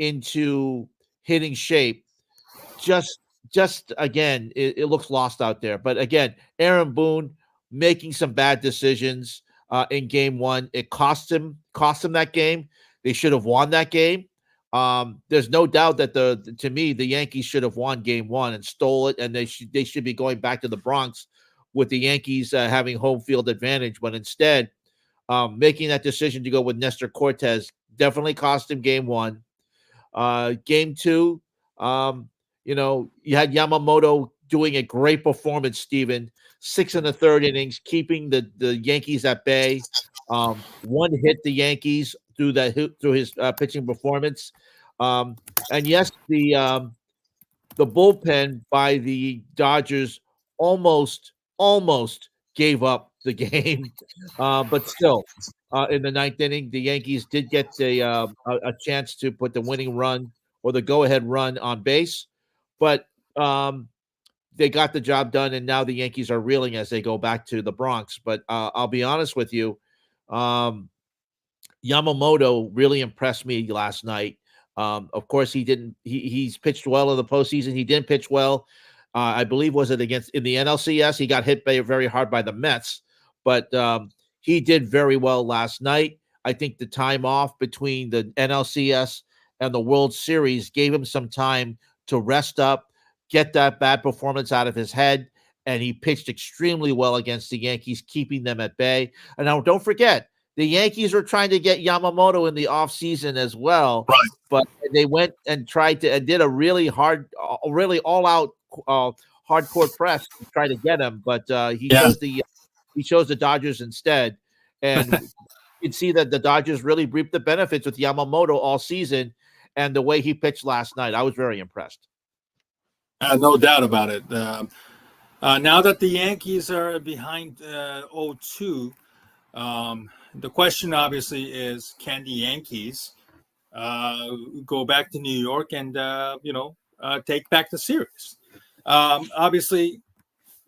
into hitting shape, just again, it looks lost out there. But again, Aaron Boone making some bad decisions in Game 1. It cost him that game. They should have won that game. There's no doubt that to me the Yankees should have won Game 1 and stole it, and they should be going back to the Bronx with the Yankees having home field advantage. But instead, making that decision to go with Nestor Cortez definitely cost him Game 1. Game 2, You had Yamamoto doing a great performance, Steven. 6 in the third innings, keeping the Yankees at bay. One hit the Yankees through his pitching performance. And yes, the bullpen by the Dodgers almost gave up the game, but still, in the ninth inning, the Yankees did get a chance to put the winning run or the go-ahead run on base, but they got the job done, and now the Yankees are reeling as they go back to the Bronx. But I'll be honest with you, Yamamoto really impressed me last night. Of course, he's pitched well in the postseason. He didn't pitch well. I believe was it against in the NLCS. He got hit very hard by the Mets, but he did very well last night. I think the time off between the NLCS and the World Series gave him some time to rest up, get that bad performance out of his head, and he pitched extremely well against the Yankees, keeping them at bay. And now don't forget, the Yankees were trying to get Yamamoto in the offseason as well, Right. But they went and did a really really all-out hardcore press to try to get him, but he chose the Dodgers instead. And you can see that the Dodgers really reaped the benefits with Yamamoto all season, and the way he pitched last night, I was very impressed. No doubt about it. Now that the Yankees are behind 0-2, the question obviously is, can the Yankees go back to New York and take back the series? Obviously,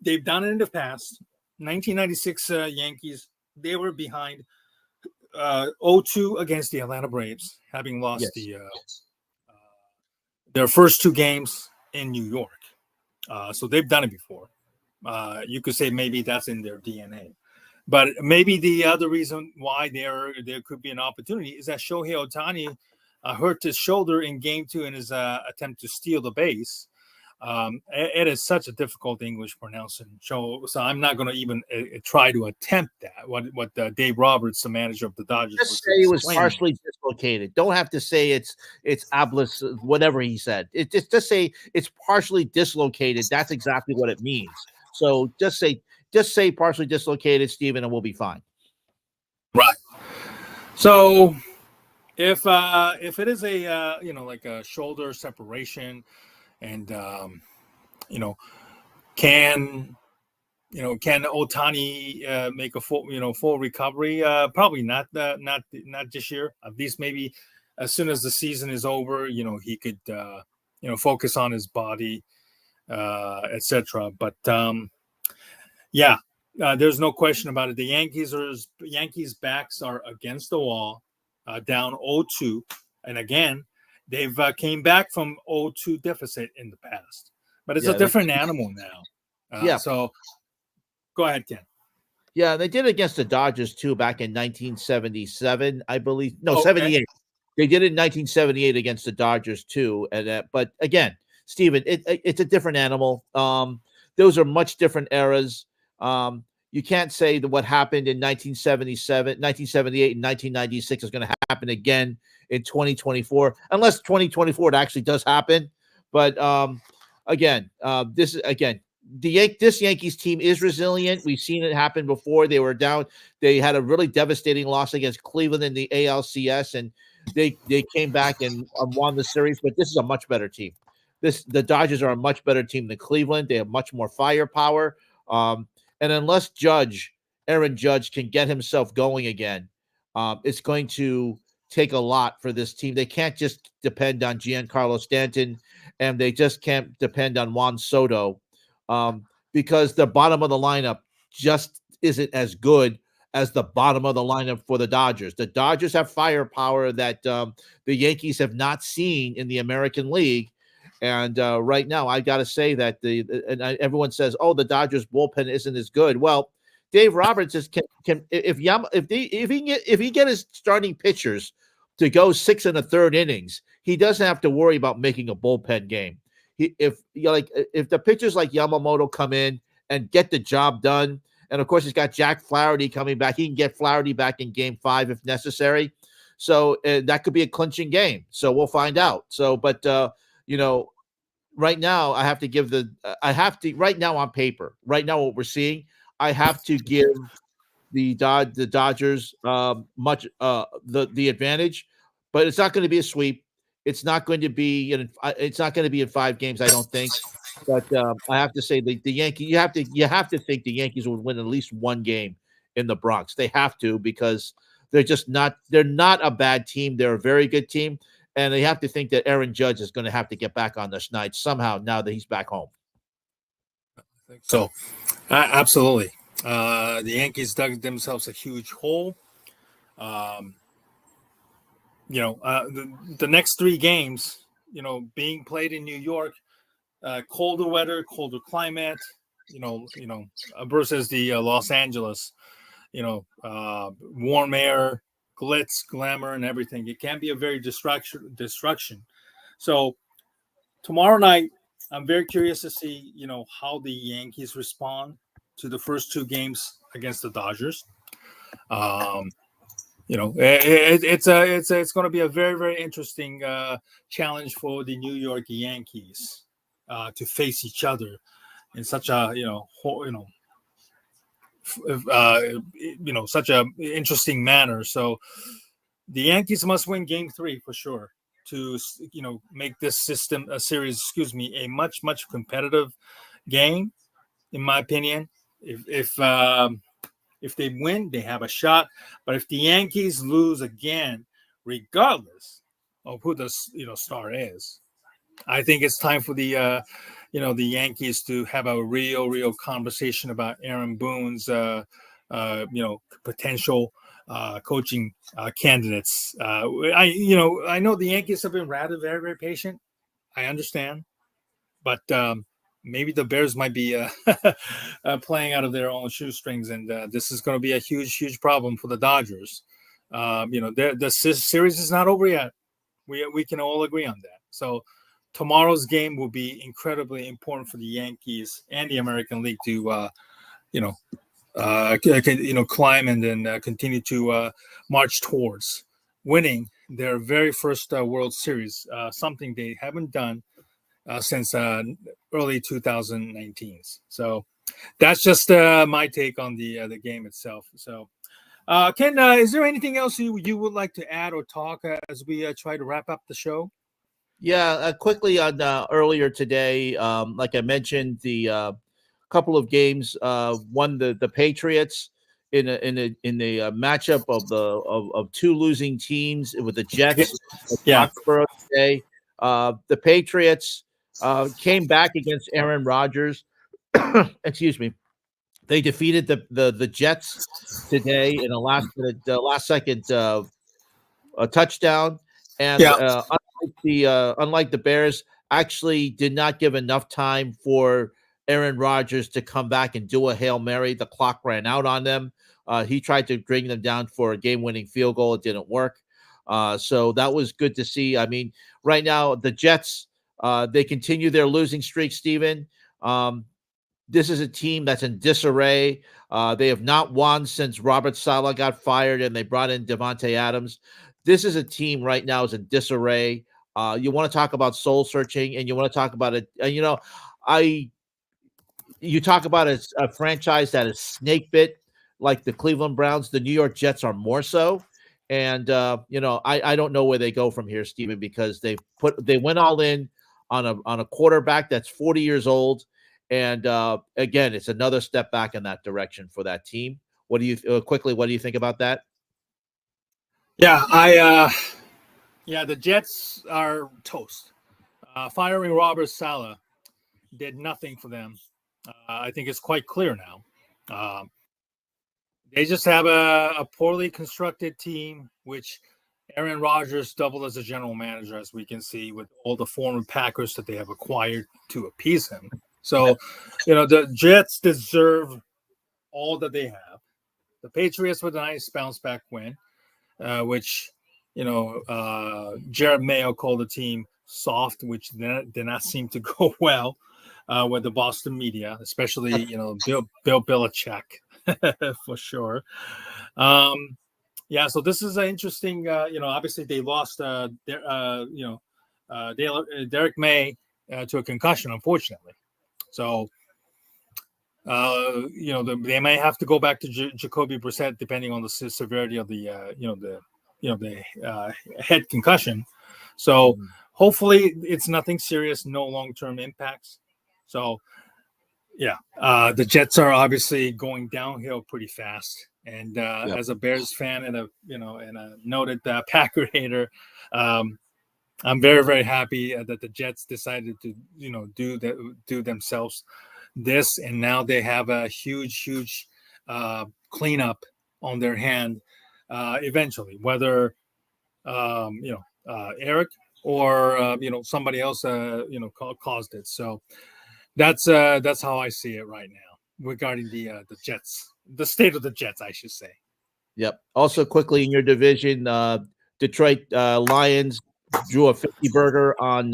they've done it in the past. 1996 Yankees, they were behind 0-2 against the Atlanta Braves, having lost their first two games in New York. So they've done it before. You could say maybe that's in their DNA. But maybe the other reason why there could be an opportunity is that Shohei Ohtani hurt his shoulder in Game 2 in his attempt to steal the base. It is such a difficult English pronouncing show, so I'm not going to even try to attempt that. What Dave Roberts, the manager of the Dodgers, just say it was partially dislocated. Don't have to say it's ablis, whatever he said. It just say it's partially dislocated. That's exactly what it means. So just say partially dislocated, Steven, and we'll be fine. Right. So if it is a like a shoulder separation, and can Ohtani make a full recovery? Probably not this year. At least maybe as soon as the season is over, he could focus on his body, etc. But there's no question about it. The Yankees backs are against the wall, down 0-2, and again, they've came back from 0-2 deficit in the past, but it's a different animal now. So go ahead, Ken. Yeah, they did it against the Dodgers too back in 1977, I believe. No, 78. They did it in 1978 against the Dodgers too. And but again, Steven, it's a different animal. Those are much different eras. You can't say that what happened in 1977, 1978, and 1996 is going to happen again in 2024, unless 2024 it actually does happen. But this Yankees team is resilient. We've seen it happen before. They were down. They had a really devastating loss against Cleveland in the ALCS, and they came back and won the series. But this is a much better team. The Dodgers are a much better team than Cleveland. They have much more firepower. And unless Aaron Judge can get himself going again, it's going to take a lot for this team. They can't just depend on Giancarlo Stanton, and they just can't depend on Juan Soto, because the bottom of the lineup just isn't as good as the bottom of the lineup for the Dodgers. The Dodgers have firepower that the Yankees have not seen in the American League. And right now, I got to say that everyone says, "Oh, the Dodgers bullpen isn't as good." Well, Dave Roberts can if he get his starting pitchers to go 6 1/3 innings, he doesn't have to worry about making a bullpen game. If the pitchers like Yamamoto come in and get the job done, and of course he's got Jack Flaherty coming back, he can get Flaherty back in Game 5 if necessary. So that could be a clinching game. So we'll find out. So, but right now I have to give right now on paper, right now what we're seeing, I have to give the Dodgers much the advantage, but it's not going to be a sweep. It's not going to be it's not going to be in 5 games, I don't think. But I have to say the Yankees, you have to think the Yankees would win at least one game in the Bronx. They have to, because they're not a bad team. They're a very good team. And they have to think that Aaron Judge is going to have to get back on the schneid somehow now that he's back home. So, absolutely. The Yankees dug themselves a huge hole. The next 3 games, being played in New York, colder weather, colder climate, versus the Los Angeles, warm air, glitz, glamour, and everything. It can be a very destruction. So tomorrow night, I'm very curious to see, how the Yankees respond to the first 2 games against the Dodgers. It's going to be a very, very interesting challenge for the New York Yankees to face each other in such a such a interesting manner. So the Yankees must win Game 3 for sure to make this series, a much competitive game, in my opinion. If they win, they have a shot. But if the Yankees lose again, regardless of who the star is, I think it's time for the Yankees to have a real conversation about Aaron Boone's potential coaching candidates. I know the Yankees have been rather very, very patient. I understand, but maybe the Bears might be playing out of their own shoestrings, and this is going to be a huge problem for the Dodgers. The series is not over yet. We can all agree on that. So tomorrow's game will be incredibly important for the Yankees and the American League to climb and then continue to march towards winning their very first World Series, something they haven't done since early 2019s. So that's just my take on the game itself. So, Ken, is there anything else you would like to add or talk as we try to wrap up the show? Yeah, quickly on earlier today, like I mentioned, the couple of games, won the Patriots in a matchup of 2 losing teams with the Jets at Yeah. Foxborough today. The Patriots came back against Aaron Rodgers. Excuse me. They defeated the Jets today in a last second a touchdown, and unlike the Bears, actually did not give enough time for Aaron Rodgers to come back and do a Hail Mary. The clock ran out on them. He tried to bring them down for a game-winning field goal. It didn't work. So that was good to see. I mean, right now the Jets, they continue their losing streak, Steven. This is a team that's in disarray. They have not won since Robert Saleh got fired and they brought in Devontae Adams. This is a team right now is in disarray. You want to talk about soul searching, and you want to talk about it. You talk about a franchise that is snake bit, like the Cleveland Browns. The New York Jets are more so. And I don't know where they go from here, Steven, because they went all in on a quarterback that's 40 years old. And again, it's another step back in that direction for that team. What do you think about that? Yeah, the Jets are toast. Firing Robert Saleh did nothing for them. I think it's quite clear now. They just have a poorly constructed team, which Aaron Rodgers doubled as a general manager, as we can see, with all the former Packers that they have acquired to appease him. So, the Jets deserve all that they have. The Patriots with a nice bounce back win, which, Jared Mayo called the team soft, which did not seem to go well with the Boston media, especially, Bill Belichick for sure. So this is an interesting, obviously they lost, Derek May to a concussion, unfortunately. So, they may have to go back to Jacoby Brissett depending on the severity of the head concussion. So hopefully it's nothing serious, no long-term impacts. So the Jets are obviously going downhill pretty fast. And as a Bears fan and a noted Packer hater, I'm very, very happy that the Jets decided to do themselves this, and now they have a huge cleanup on their hand eventually, whether Eric or somebody else caused it. So that's how I see it right now regarding the Jets, the state of the Jets, I should say. Yep. Also, quickly in your division, Detroit Lions drew a 50-burger on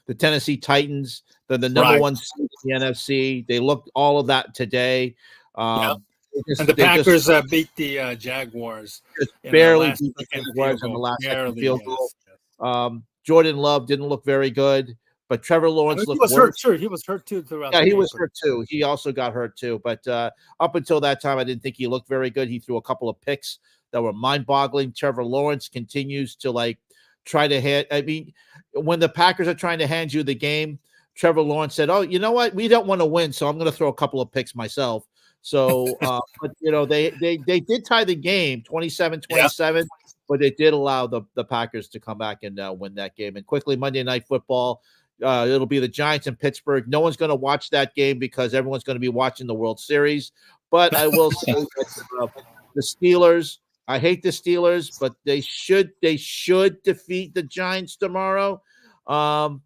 the Tennessee Titans. They're the number one seed in the NFC. They looked all of that today. And the Packers beat the Jaguars. Barely beat the Jaguars on the last field goal. Jordan Love didn't look very good, but Trevor Lawrence looked worse. He was hurt too throughout. Yeah, he was hurt too. He also got hurt too. But up until that time, I didn't think he looked very good. He threw a couple of picks that were mind-boggling. Trevor Lawrence continues to try to hit. I mean, when the Packers are trying to hand you the game, Trevor Lawrence said, "Oh, you know what? We don't want to win, so I'm going to throw a couple of picks myself." So, but they did tie the game 27-27, but they did allow the Packers to come back and win that game. And quickly, Monday Night Football. It'll be the Giants in Pittsburgh. No one's going to watch that game because everyone's going to be watching the World Series. But I will say that, the Steelers. I hate the Steelers, but they should defeat the Giants tomorrow. The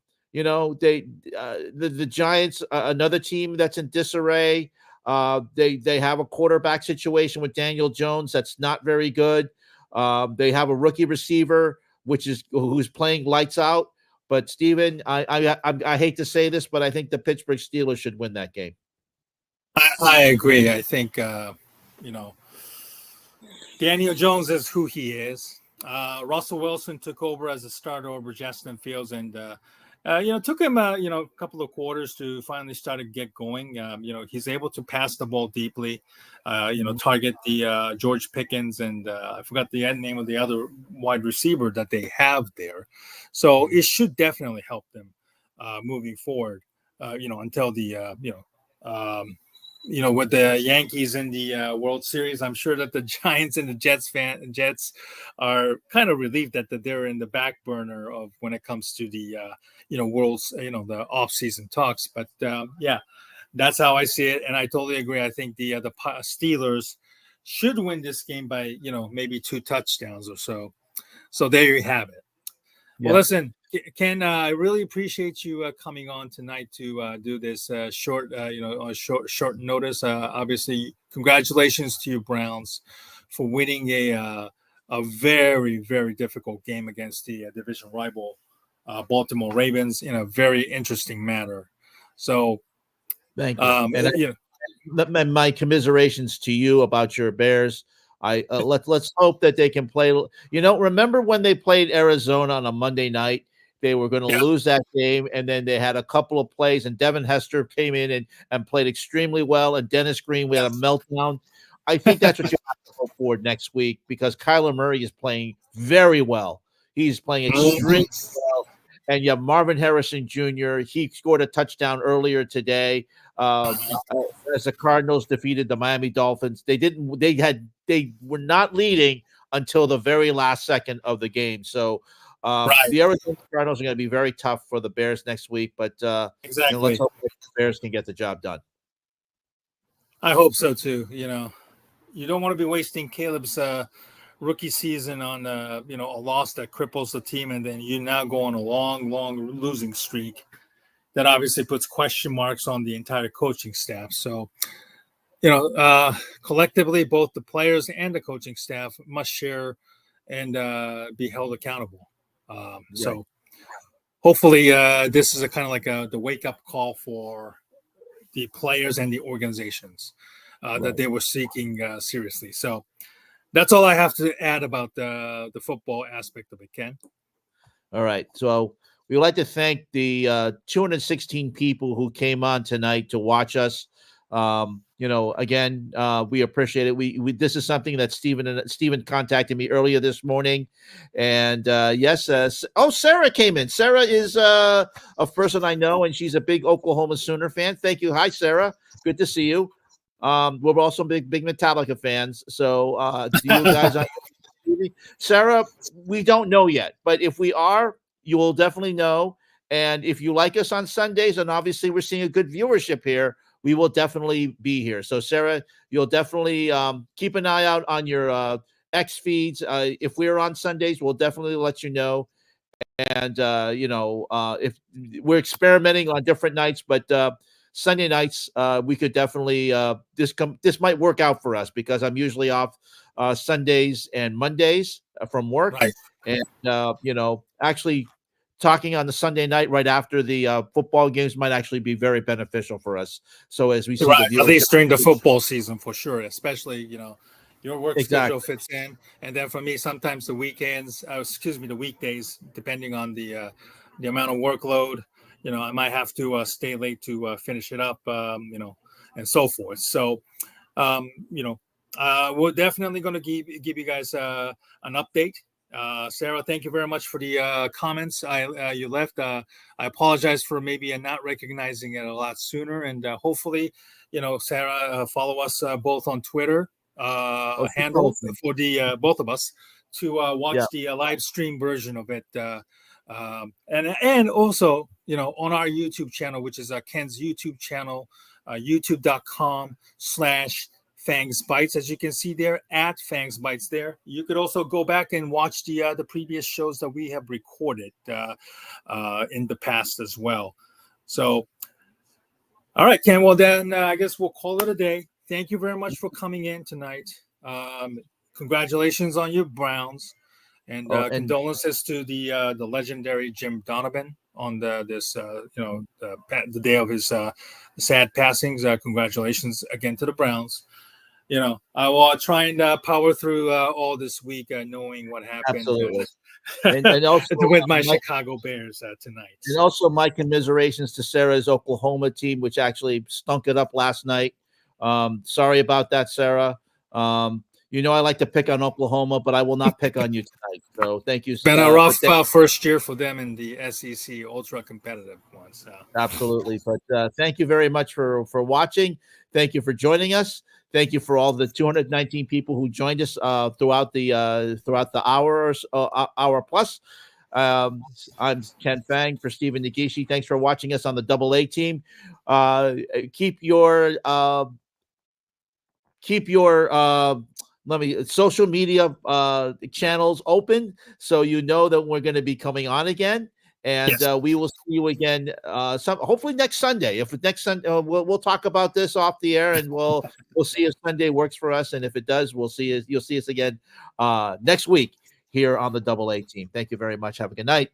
Giants, another team that's in disarray. They have a quarterback situation with Daniel Jones that's not very good. They have a rookie receiver who's playing lights out. But Steven, I hate to say this, but I think the Pittsburgh Steelers should win that game. I agree. I think Daniel Jones is who he is. Russell Wilson took over as a starter over Justin Fields, and took him a couple of quarters to finally start to get going. He's able to pass the ball deeply. Target the George Pickens, and I forgot the name of the other wide receiver that they have there. So it should definitely help them moving forward. Until the with the Yankees in the World Series, I'm sure that the Giants and the Jets are kind of relieved that they're in the back burner of when it comes to the the off-season talks. But that's how I see it, and I totally agree. I think the Steelers should win this game by maybe 2 touchdowns or so. So there you have it. Well, listen, Ken, I really appreciate you coming on tonight to do this short notice. Obviously, congratulations to you, Browns, for winning a very, very difficult game against the division rival Baltimore Ravens in a very interesting manner. So, thank you. And my commiserations to you about your Bears. Let's hope that they can play. Remember when they played Arizona on a Monday night? They were going to lose that game, and then they had a couple of plays, and Devin Hester came in and played extremely well, and Dennis Green, we had a meltdown. I think that's what you have to hope for next week, because Kyler Murray is playing very well. He's playing extremely well. And you have Marvin Harrison Jr. He scored a touchdown earlier today. As the Cardinals defeated the Miami Dolphins, they were not leading until the very last second of the game. So the Arizona Cardinals are going to be very tough for the Bears next week. But exactly, let's hope the Bears can get the job done. I hope so too. You don't want to be wasting Caleb's rookie season on a loss that cripples the team, and then you now go on a long losing streak that obviously puts question marks on the entire coaching staff. So collectively, both the players and the coaching staff must share and be held accountable. So hopefully this is a kind of like the wake up call for the players and the organizations that they were seeking seriously. So that's all I have to add about the football aspect of it, Ken. All right. So we'd like to thank the 216 people who came on tonight to watch us. Again, we appreciate it. We this is something that Steven contacted me earlier this morning, and yes, Sarah came in. Sarah is a person I know, and she's a big Oklahoma Sooner fan. Thank you. Hi, Sarah. Good to see you. We're also big Metallica fans. So, do you guys? Sarah, we don't know yet, but if we are, you will definitely know. And if you like us on Sundays, and obviously we're seeing a good viewership here, we will definitely be here. So, Sarah, you'll definitely keep an eye out on your X feeds. If we're on Sundays, we'll definitely let you know. And if we're experimenting on different nights, but Sunday nights, we could definitely this might work out for us because I'm usually off Sundays and Mondays from work, Right. and actually talking on the Sunday night right after the football games might actually be very beneficial for us. So as we see the at least during the football season for sure, especially your work schedule fits in, and then for me sometimes the weekends, the weekdays, depending on the amount of workload. I might have to stay late to finish it up, and so forth. So, we're definitely going to give you guys an update. Sarah, thank you very much for the comments you left. I apologize for maybe not recognizing it a lot sooner, and hopefully, Sarah, follow us both on Twitter handle for the both of us to watch the live stream version of it. And also, on our YouTube channel, which is Ken's YouTube channel, youtube.com/Fangs Bites, as you can see there, at Fangs Bites there. You could also go back and watch the previous shows that we have recorded in the past as well. So, all right, Ken, well then I guess we'll call it a day. Thank you very much for coming in tonight. Congratulations on your Browns. And condolences to the legendary Jim Donovan on the day of his sad passings. Congratulations again to the Browns. I will try and power through all this week, knowing what happened. Absolutely. and also with my Chicago Bears tonight. And also my commiserations to Sarah's Oklahoma team, which actually stunk it up last night. Sorry about that, Sarah. I like to pick on Oklahoma, but I will not pick on you tonight. So thank you. It's been a rough first year for them in the SEC, ultra competitive ones. Absolutely. But thank you very much for watching. Thank you for joining us. Thank you for all the 219 people who joined us throughout the hour plus. I'm Ken Fang for Stephen Nagishi. Thanks for watching us on the Double A team. Keep your social media channels open so you know that we're going to be coming on again, and we will see you again hopefully next Sunday. If next Sunday we'll talk about this off the air, and we'll see if Sunday works for us, and if it does, you'll see us again next week here on the Double A team. Thank you very much. Have a good night.